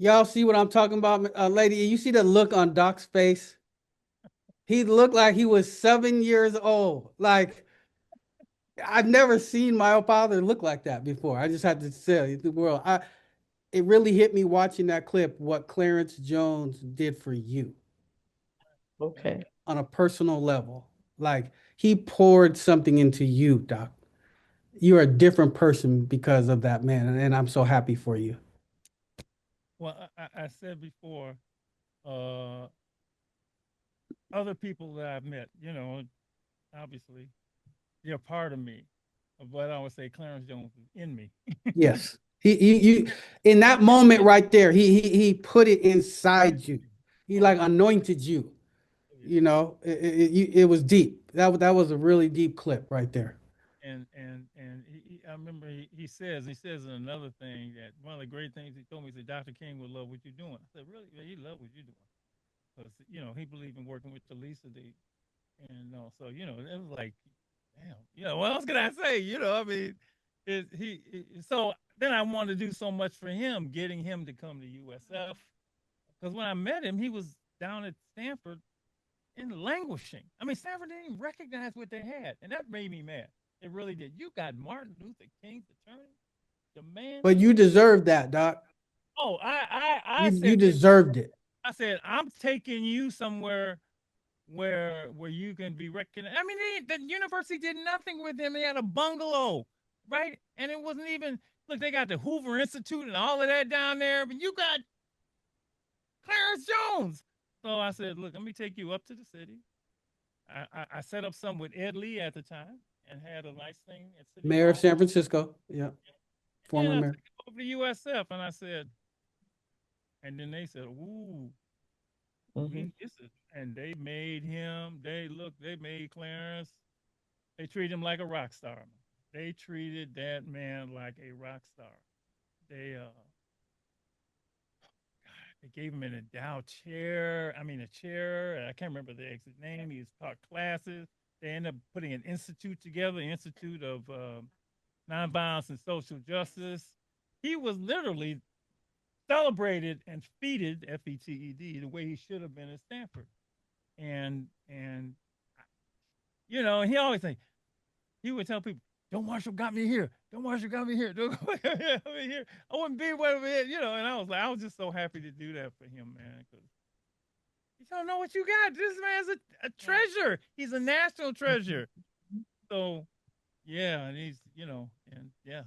Speaker 8: Y'all see what I'm talking about, lady? You see the look on Doc's face? He looked like he was 7 years old. Like, I've never seen my father look like that before. I just had to say the world. It really hit me watching that clip what Clarence Jones did for you
Speaker 3: Okay.
Speaker 8: on a personal level. Like he poured something into you, Doc. You're a different person because of that man, and I'm so happy for you.
Speaker 5: Well, I said before, uh, other people that I've met, obviously, they're part of me. But I would say Clarence Jones is in me.
Speaker 8: Yes. You in that moment right there, he put it inside you. He like anointed you. It was deep. That was a really deep clip right there.
Speaker 5: I remember he says in another thing that one of the great things he told me, he said, Dr. King would love what you're doing. I said, really? Yeah, he loved what you're doing. Because, he believed in working with Talisa. So, it was like, damn, what else can I say? I mean, so then I wanted to do so much for him, getting him to come to USF. Because when I met him, he was down at Stanford and languishing. I mean, Stanford didn't even recognize what they had. And that made me mad. It really did. You got Martin Luther King's attorney
Speaker 8: But
Speaker 5: demanding.
Speaker 8: you deserved that, Doc.
Speaker 5: Oh, I
Speaker 8: You
Speaker 5: said this.
Speaker 8: deserved it.
Speaker 5: I said, I'm taking you somewhere where you can be recognized. I mean, the university did nothing with him. They had a bungalow, right? And it wasn't even look. They got the Hoover Institute and all of that down there, but you got Clarence Jones. So I said, look, let me take you up to the city. I set up some with Ed Lee at the time and had a nice thing at City
Speaker 8: Mayor
Speaker 5: Hall.
Speaker 8: of San Francisco. Yeah. Former
Speaker 5: And I
Speaker 8: mayor.
Speaker 5: took it over to USF and I said, and then they said, ooh, this is, and they made him, they made Clarence, they treated him like a rock star. They treated that man like a rock star. They gave him an endowed chair. I mean, a chair. I can't remember the exit name. He taught classes. They ended up putting an institute together, the Institute of Nonviolence and Social Justice. He was literally celebrated and feted, FETED, the way he should have been at Stanford. And he always say, he would tell people, "Don't Marshall got me here. Don't Marshall got me here. Don't got me here. I wouldn't be where we And I was just so happy to do that for him, man, because you don't know what you got. This man's a treasure. He's a national treasure. So, yeah, and he's, and yeah,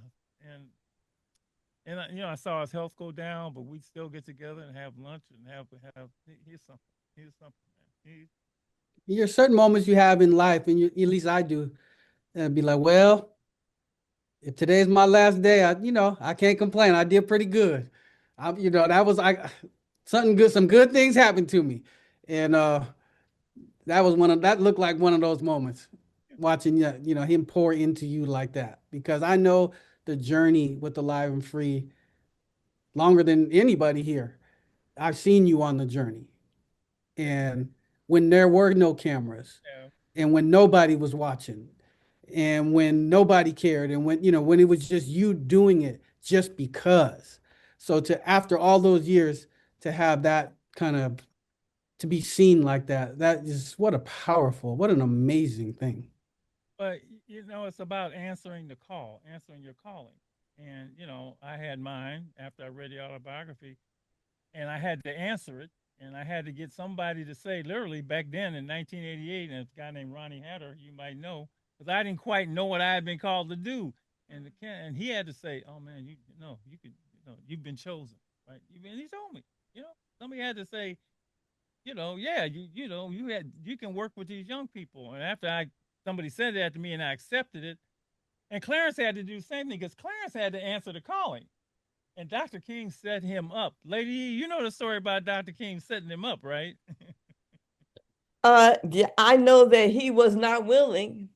Speaker 5: and I saw his health go down, but we still get together and have lunch and have. He's something. He's something, man.
Speaker 8: There's certain moments you have in life, and at least I do, and be like, well, if today's my last day, I can't complain. I did pretty good. That was something good. Some good things happened to me, and that looked like one of those moments, watching him pour into you like that. Because I know the journey with Alive and Free longer than anybody here. I've seen you on the journey, and when there were no cameras,
Speaker 5: Yeah.
Speaker 8: and when nobody was watching, and when nobody cared, and when it was just you doing it just because. So to after all those years to have that kind of to be seen like that is what an amazing thing.
Speaker 5: But it's about answering the call, answering your calling. And I had mine after I read the autobiography, and I had to answer it, and I had to get somebody to say, literally back then in 1988, and a guy named Ronnie Hatter, you might know, because I didn't quite know what I had been called to do, and he had to say, "Oh man, you could, you've been chosen, right?" And he told me, somebody had to say, yeah, you can work with these young people. And after somebody said that to me and I accepted it, and Clarence had to do the same thing because Clarence had to answer the calling. And Dr. King set him up. Lady, you know the story about Dr. King setting him up, right?
Speaker 3: Yeah, I know that he was not willing.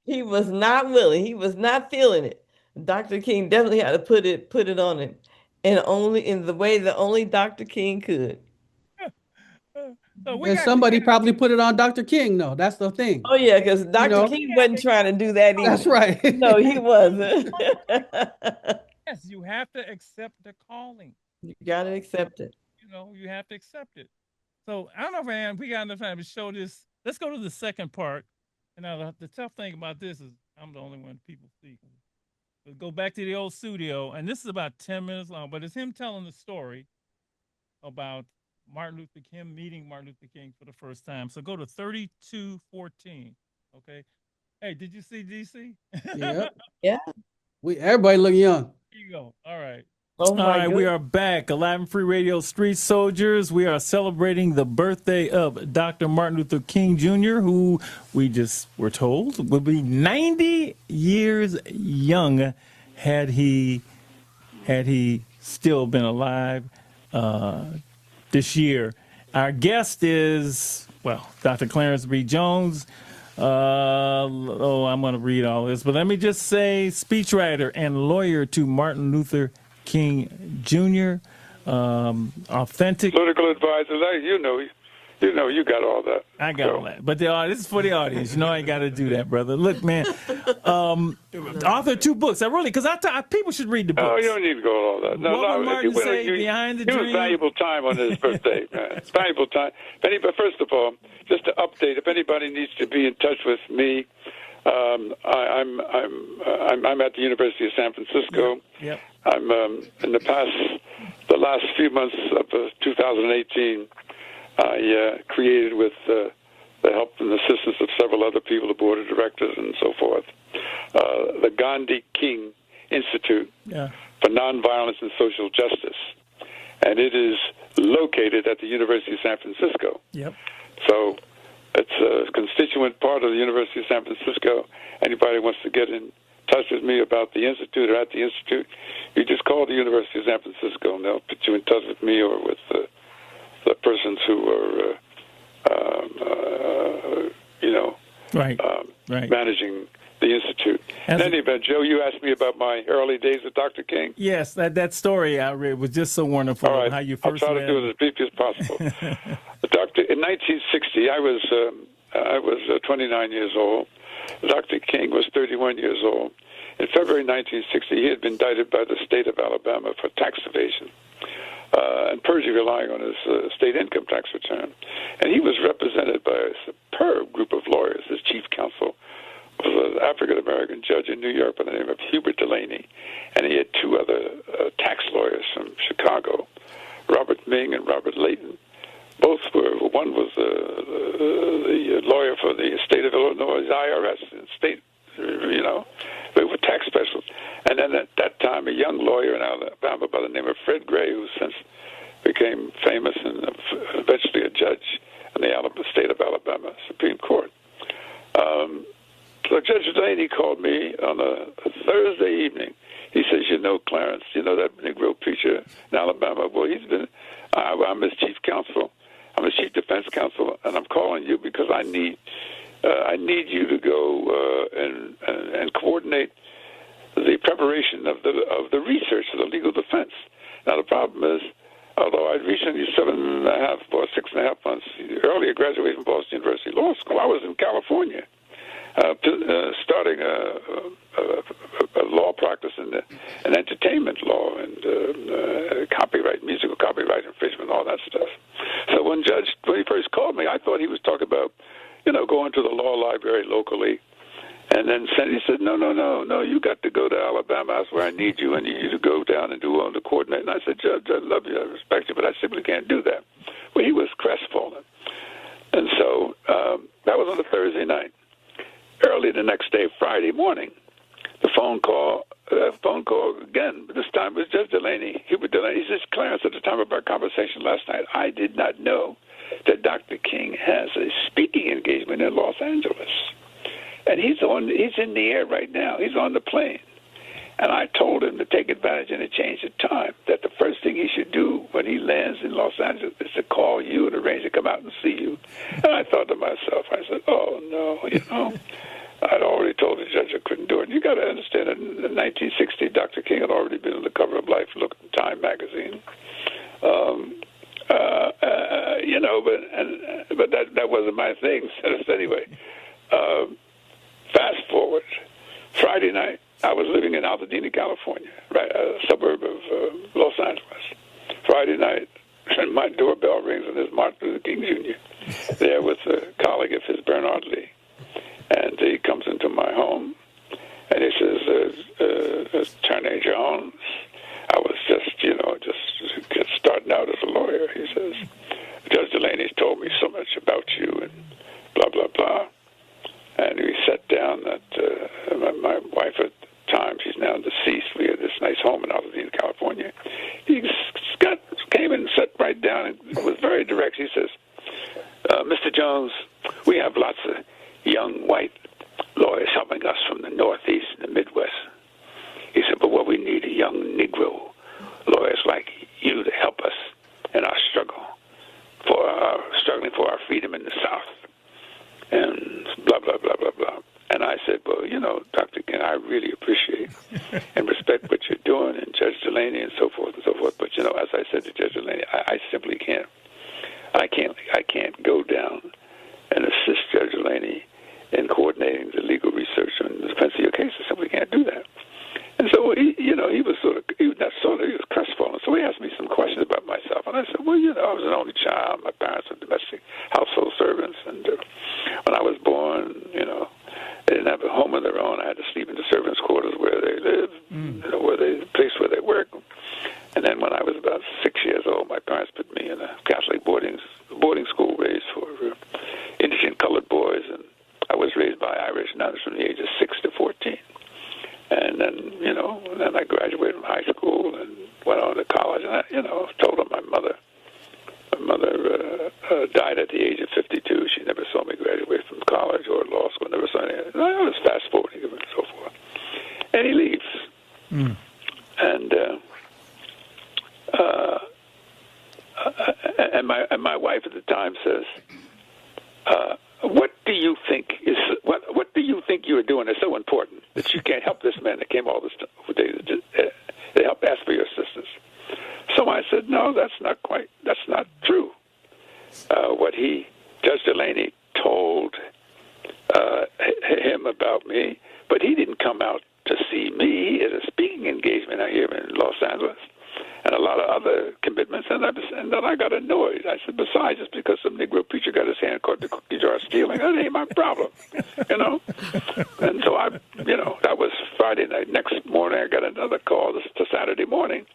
Speaker 3: He was not willing. He was not feeling it. Dr. King definitely had to put it on him, and only in the way that only Dr. King could.
Speaker 5: So we
Speaker 8: And
Speaker 5: got
Speaker 8: somebody probably put it on Dr. King. No, that's the thing.
Speaker 3: Oh yeah, because Dr.
Speaker 8: Know,
Speaker 3: King wasn't trying to do that
Speaker 8: that's
Speaker 3: either.
Speaker 8: right.
Speaker 3: No, he wasn't.
Speaker 5: yes, you have to accept the calling.
Speaker 3: You gotta accept it.
Speaker 5: You have to accept it. So I don't know if we got enough time to show this. Let's go to the second part, and Now, the tough thing about this is I'm the only one people see. But go back to the old studio, and this is about 10 minutes long, but it's him telling the story about him meeting Martin Luther King for the first time. So go to 32:14. Okay. Hey, did you see DC?
Speaker 8: Yep.
Speaker 3: Yeah.
Speaker 8: Everybody look young.
Speaker 5: Here you go. All right.
Speaker 3: Oh
Speaker 5: All
Speaker 3: my
Speaker 5: right, we
Speaker 3: goodness.
Speaker 5: are back. Alive and Free Radio Street Soldiers. We are celebrating the birthday of Dr. Martin Luther King Jr., who we just were told will be 90 years young had he still been alive this year. Our guest is, Dr. Clarence B. Jones. I'm going to read all this, but let me just say speechwriter and lawyer to Martin Luther King Jr., authentic
Speaker 13: political advisor. You got all that.
Speaker 5: I got all that, but this is for the audience. I ain't got to do that, brother. Look, man, author of 2 books. Because people should read the books.
Speaker 13: Oh, you don't need to go all that.
Speaker 5: What would Martin say? Behind the Dream.
Speaker 13: It was valuable time on his birthday, man. It's valuable time. First of all, just to update, if anybody needs to be in touch with me, I'm at the University of San Francisco.
Speaker 5: Yep.
Speaker 13: I'm in the last few months of 2018. I created with the help and assistance of several other people, the board of directors and so forth, the Gandhi King Institute for Nonviolence and Social Justice. And it is located at the University of San Francisco.
Speaker 5: Yep.
Speaker 13: So it's a constituent part of the University of San Francisco. Anybody wants to get in touch with me about the Institute or at the Institute, you just call the University of San Francisco and they'll put you in touch with me or with the persons who are, managing the Institute. In any event, Joe, you asked me about my early days with Dr. King.
Speaker 5: Yes, that story I read was just so wonderful.
Speaker 13: All right.
Speaker 5: How you first
Speaker 13: I'll try to do it as briefly as possible. In 1960, I was 29 years old. Dr. King was 31 years old. In February 1960, he had been indicted by the state of Alabama for tax evasion and perjury relying on his state income tax return. And he was represented by a superb group of lawyers. His chief counsel was an African-American judge in New York by the name of Hubert Delaney, and he had 2 other tax lawyers from Chicago, Robert Ming and Robert Layton. One was the lawyer for the state of Illinois, IRS, and state, they were tax specialists. And then at that time, a young lawyer in Alabama by the name of Fred Gray, who since became famous and eventually a judge in the state of Alabama Supreme Court. So Judge Delaney called me on a Thursday evening. He says, Clarence, that Negro preacher in Alabama? Well, I'm his chief counsel. I'm his chief defense counsel, and I'm calling you because I need you to go and coordinate the preparation of the research of the legal defense. Now, the problem is, although I'd recently 7.5 or 6.5 months earlier graduated from Boston University Law School, I was in California starting a law practice in entertainment law and copyright, musical copyright infringement, all that stuff. So when he first called me, I thought he was talking about, going to the law library locally. And then he said, no, you got to go to Alabama. That's where I need you. I need you to go down and do all the coordinate. And I said, Judge, I love you, I respect you, but I simply can't do that. Well, he was crestfallen. And so that was on a Thursday night. Early the next day, Friday morning, the phone call again. This time it was Judge Delaney, Hubert Delaney. He says, Clarence, at the time of our conversation last night, I did not know that Dr. King has a speaking engagement in Los Angeles. And he's in the air right now. He's on the plane. And I told him to take advantage and to change the time, that the first thing he should do when he lands in Los Angeles is to call you and arrange to come out and see you. And I thought to myself, I said, oh, no, I'd already told the judge I couldn't do it. You got to understand that in 1960, Dr. King had already been on the cover of Life, Look, Time magazine. But that wasn't my thing. So anyway, fast forward, Friday night, I was living in Altadena, California, right, a suburb of Los Angeles. Friday night, and my doorbell rings, and there's Martin Luther King Jr. there with a colleague of his, Bernard Lee. And Attorney Jones, I was just starting out as a lawyer. He says, Judge Delaney's told me so much about you and blah, blah, blah. And we sat down at my wife at the time, she's now deceased. We had this nice home in Altadena, California. He came and sat right down and was very direct. He says, Mr. Jones, we have lots of young white lawyers helping us from the Northeast and the Midwest. He said, but what we need are young Negro lawyers like you to help us in our struggle struggling for our freedom in the South. And blah, blah, blah, blah, blah. And I said, well, Dr. King, I really appreciate and respect what you're doing, and Judge Delaney and so forth and so forth. But, as I said to Judge Delaney, I simply can't. I can't go down and assist Judge Delaney in coordinating the legal research on the defense of your case. I simply can't do that. And so, he was crestfallen. So he asked me some questions about myself. And I said, well, I was an only child. My parents were domestic household servants. And when I was born, they didn't have a home of their own. I had to sleep in the servants' quarters where they lived, the place where they worked. And then when I was about 6 years old, my parents put me in a Catholic boarding school raised for indigent colored boys. And I was raised by Irish nuns from the age of 6 to 14. And then, then I graduated from high school and went on to college. And I, told them my mother died at the age of 52. She never saw me graduate from college or law school. Never saw anything. I was fast forwarding him and so forth. And he leaves. Mm. And my wife at the time says, "What do you think what do you think you are doing is so important that you can't help this man that came all this time? They help ask for your assistance." So I said, "No, that's not true. What Judge Delaney told him about me, but he didn't come out to see me. He had a speaking engagement out here in Los Angeles and a lot of other commitments, and then I got annoyed. I said, besides, just because some Negro preacher got his hand caught in the cookie jar stealing, that ain't my problem, And so that was Friday night. Next morning, I got another call. This is Saturday morning.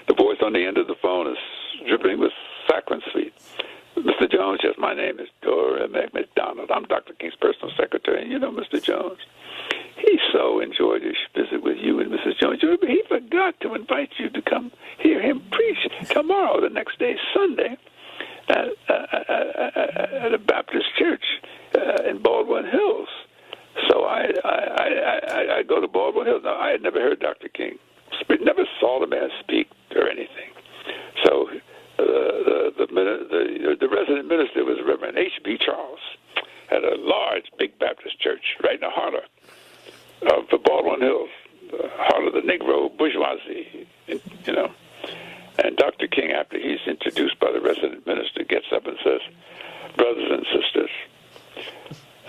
Speaker 13: The voice on the end of the phone is dripping with saccharine sweet. Mr. Jones, yes, my name is Dora McDonald. I'm Dr. King's personal secretary. And Mr. Jones, he so enjoyed his visit with you and Mrs. Jones. He forgot to invite you to come hear him preach tomorrow, the next day, Sunday, at a Baptist church in Baldwin Hills. So I go to Baldwin Hills. Now, I had never heard Dr. King speak, never saw the man speak or anything. So the resident minister was Reverend H.B. Charles, had a large, big Baptist church right in the heart of Baldwin Hills, the heart of the Negro bourgeoisie, And Dr. King, after he's introduced by the resident minister, gets up and says, "Brothers and sisters,"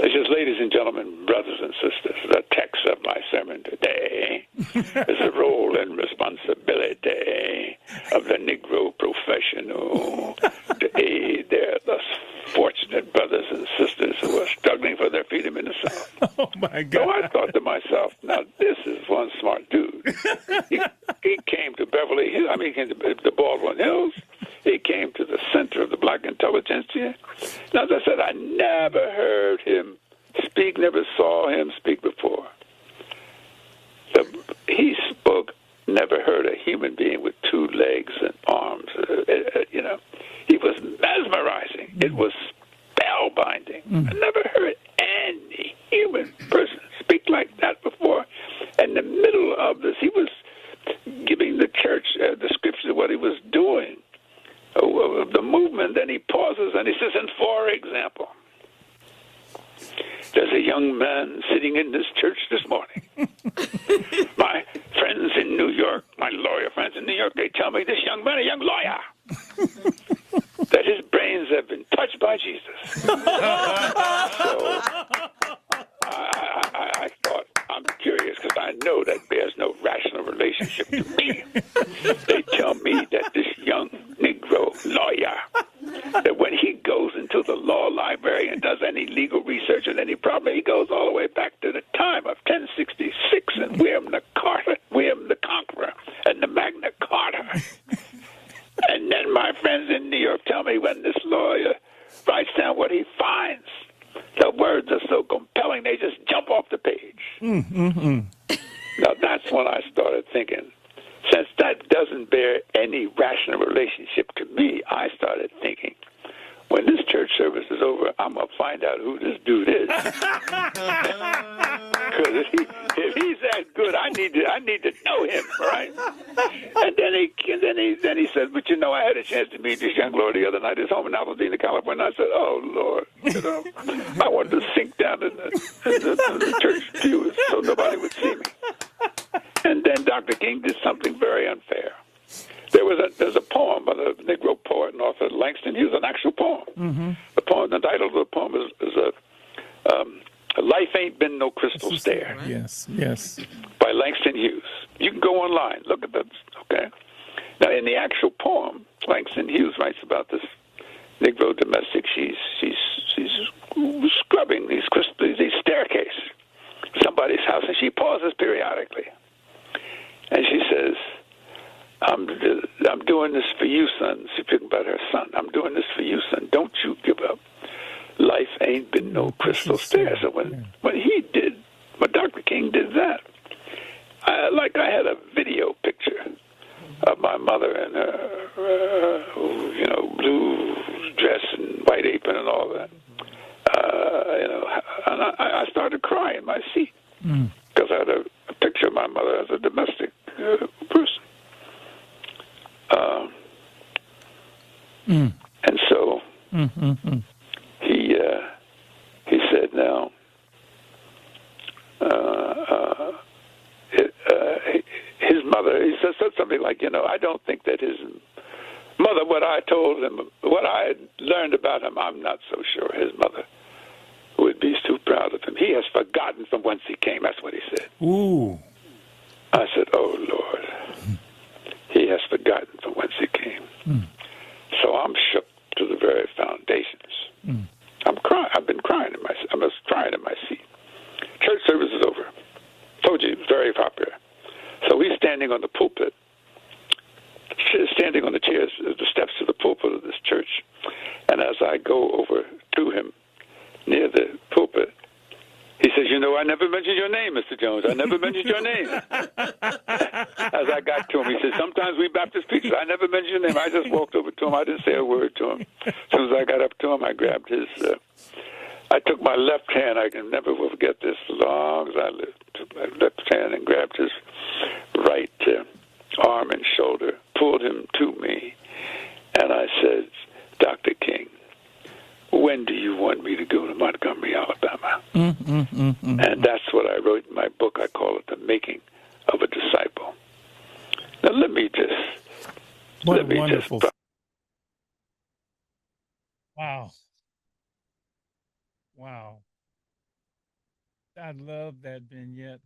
Speaker 13: he says, "Ladies and gentlemen, brothers and sisters, the text of my sermon today is the role and responsibility of the Negro professional to aid their thus fortunate brothers and sisters who are struggling for their freedom in the South."
Speaker 5: Oh, my God.
Speaker 13: So I thought to myself, now this is one smart dude. He came to Beverly Hills. He came to Baldwin Hills. He came to the center of the black intelligentsia. Now, as I said, I never heard him speak, never saw him speak before. He spoke, never heard a human being with two legs and arms. He was mesmerizing. It was spellbinding. I never heard any human person speak like that before. In the middle of this, he was giving the church a description of what he was doing, of the movement. Then he pauses and he says, and for example, there's a young man sitting in this church this morning. My friends in New York, my lawyer friends in New York, they tell me this young man, a young lawyer, that his brains have been touched by Jesus. So I thought, I'm curious because I know that bears no rational relationship to me. They tell me that this young Negro lawyer, that when he goes into the law library and does any legal research on any problem, he goes all the way back to the time of 1066 and William the jump off the page.
Speaker 5: Mm-hmm.
Speaker 13: Now, that's when I started thinking, since that doesn't bear any rational relationship to me, I started thinking, when this church service is over, I'm going to find out who this dude is. Because if he's that good, I need to know him, right? And then he said, but you know, I had a chance to meet this young lord the other night. He's home in Altadena, California. I said, oh Lord, I wanted to sink down in the church pew so nobody would see me. And then Dr. King did something very unfair. There's a poem by the Negro poet and author Langston Hughes, an actual poem.
Speaker 5: Mm-hmm.
Speaker 13: The title of the poem is Life Ain't Been No Crystal Stair.
Speaker 5: Yes.
Speaker 13: By Langston Hughes. You can go online, look at that, okay? Now, in the actual poem, Langston Hughes writes about this Negro domestic. She's scrubbing these staircase, somebody's house, and she pauses periodically. And she says, I'm doing this for you, son. She's speaking about her son. I'm doing this for you, son. Don't you give up. Life ain't been no crystal stair. So when Dr. King did that, I had a video picture of my mother in her, blue dress and white apron and all that. And I started crying in my seat because I had a picture of my mother as a domestic person. And so he said, now, his mother, he said something like, I don't think that his mother, what I told him, what I had learned about him, I'm not so sure his mother would be too proud of him. He has forgotten from whence he came. That's what he said.
Speaker 5: Ooh.
Speaker 13: I said, oh, Lord, he has forgotten from whence he came. So I'm shook to the very foundations. I'm crying. I've been crying I was crying in my seat. Church service is over. Told you, very popular. So he's standing on the pulpit, standing on the chairs, the steps to the pulpit of this church. And as I go over to him near the pulpit, he says, I never mentioned your name, Mr. Jones. I never mentioned your name. As I got to him, he said, sometimes we Baptist preachers, I never mentioned your name. I just walked over to him. I didn't say a word to him. As soon as I got up to him, I grabbed his, I took my left hand. I can never forget this as long as I live. Took my left hand and grabbed his right arm and shoulder, pulled him to me, and I said, Dr. King, when do you want me to go to Montgomery, Alabama? And that's what I wrote in my book. I call it The Making of a Disciple. Now, let me just.
Speaker 5: Wow. I love that vignette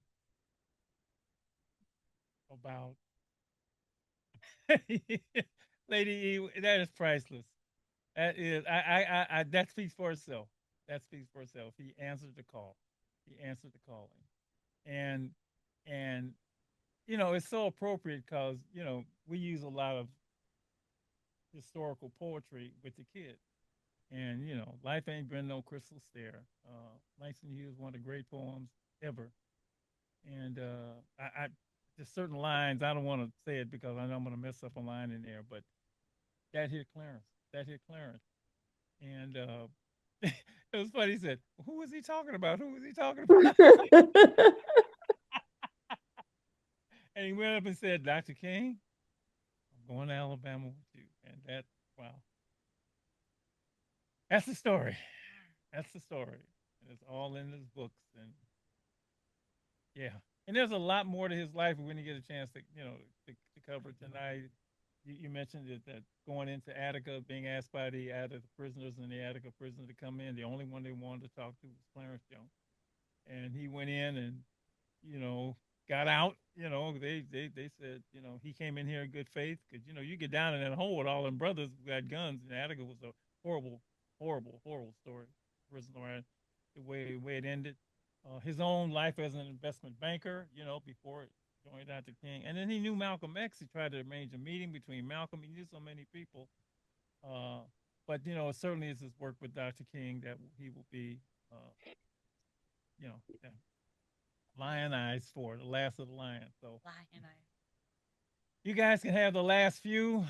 Speaker 5: about Lady E. That is priceless. That is, I that speaks for itself. That speaks for itself. He answered the call. He answered the calling, and it's so appropriate because we use a lot of historical poetry with the kids, and life ain't been no crystal stair. Langston Hughes, one of the great poems ever, and I just certain lines. I don't want to say it because I know I'm going to mess up a line in there, but that hit Clarence. And it was funny. He said, "Who was he talking about? Who was he talking about?" And he went up and said, "Dr. King, I'm going to Alabama with you." And wow, that's the story. That's the story. And it's all in his books, and yeah. And there's a lot more to his life when you get a chance to cover tonight. You mentioned that going into Attica, being asked by the Attica prisoners and the Attica prisoner to come in, the only one they wanted to talk to was Clarence Jones. And he went in and, got out. They said, he came in here in good faith because, you get down in that hole with all them brothers who had guns. And Attica was a horrible, horrible, horrible story. Prison, right? The way it ended. His own life as an investment banker, before joined Dr. King. And then he knew Malcolm X. He tried to arrange a meeting between Malcolm. He knew so many people. But, it certainly is his work with Dr. King that he will be yeah, lionized for the last of the lion. So
Speaker 6: Lionized.
Speaker 5: you guys can have the last few.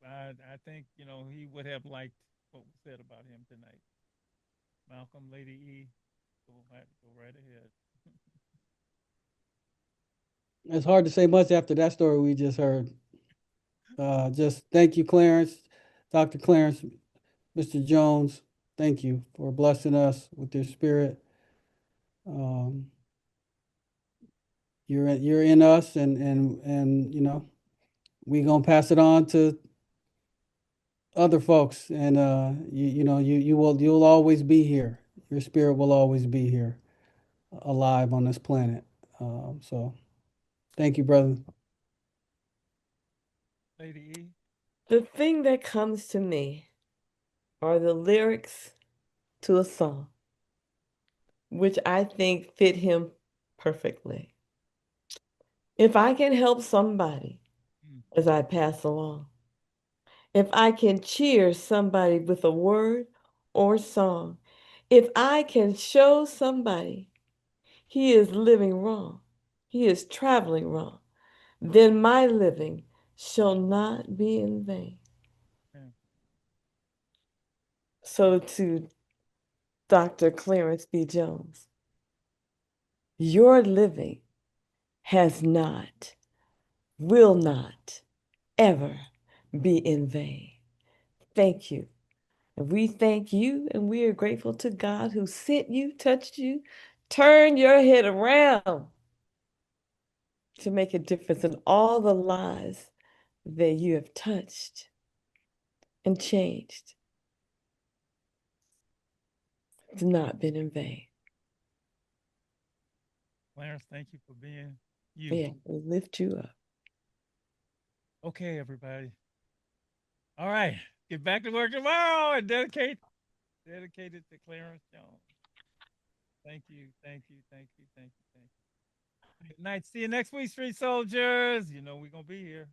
Speaker 5: I think he would have liked what was said about him tonight. Malcolm, Lady E, go right ahead.
Speaker 8: It's hard to say much after that story we just heard. Just thank you, Clarence, Dr. Clarence, Mr. Jones. Thank you for blessing us with your spirit. Um, you're in us, and we gonna pass it on to other folks, and you'll always be here. Your spirit will always be here, alive on this planet. So thank you, brother.
Speaker 5: Lady E.
Speaker 3: The thing that comes to me are the lyrics to a song, which I think fit him perfectly. If I can help somebody as I pass along, if I can cheer somebody with a word or song, if I can show somebody he is living wrong, he is traveling wrong, then my living shall not be in vain.
Speaker 5: Yeah.
Speaker 3: So to Dr. Clarence B. Jones, your living has not, will not ever be in vain. Thank you. And we thank you, and we are grateful to God who sent you, touched you, turned your head around to make a difference in all the lives that you have touched and changed. It's not been in vain.
Speaker 5: Clarence, thank you for being you.
Speaker 3: Yeah, we lift you up.
Speaker 5: Okay, everybody. All right, get back to work tomorrow and dedicated to Clarence Jones. Thank you, thank you, thank you, thank you, thank you. Good night. See you next week, Street Soldiers. We're gonna be here.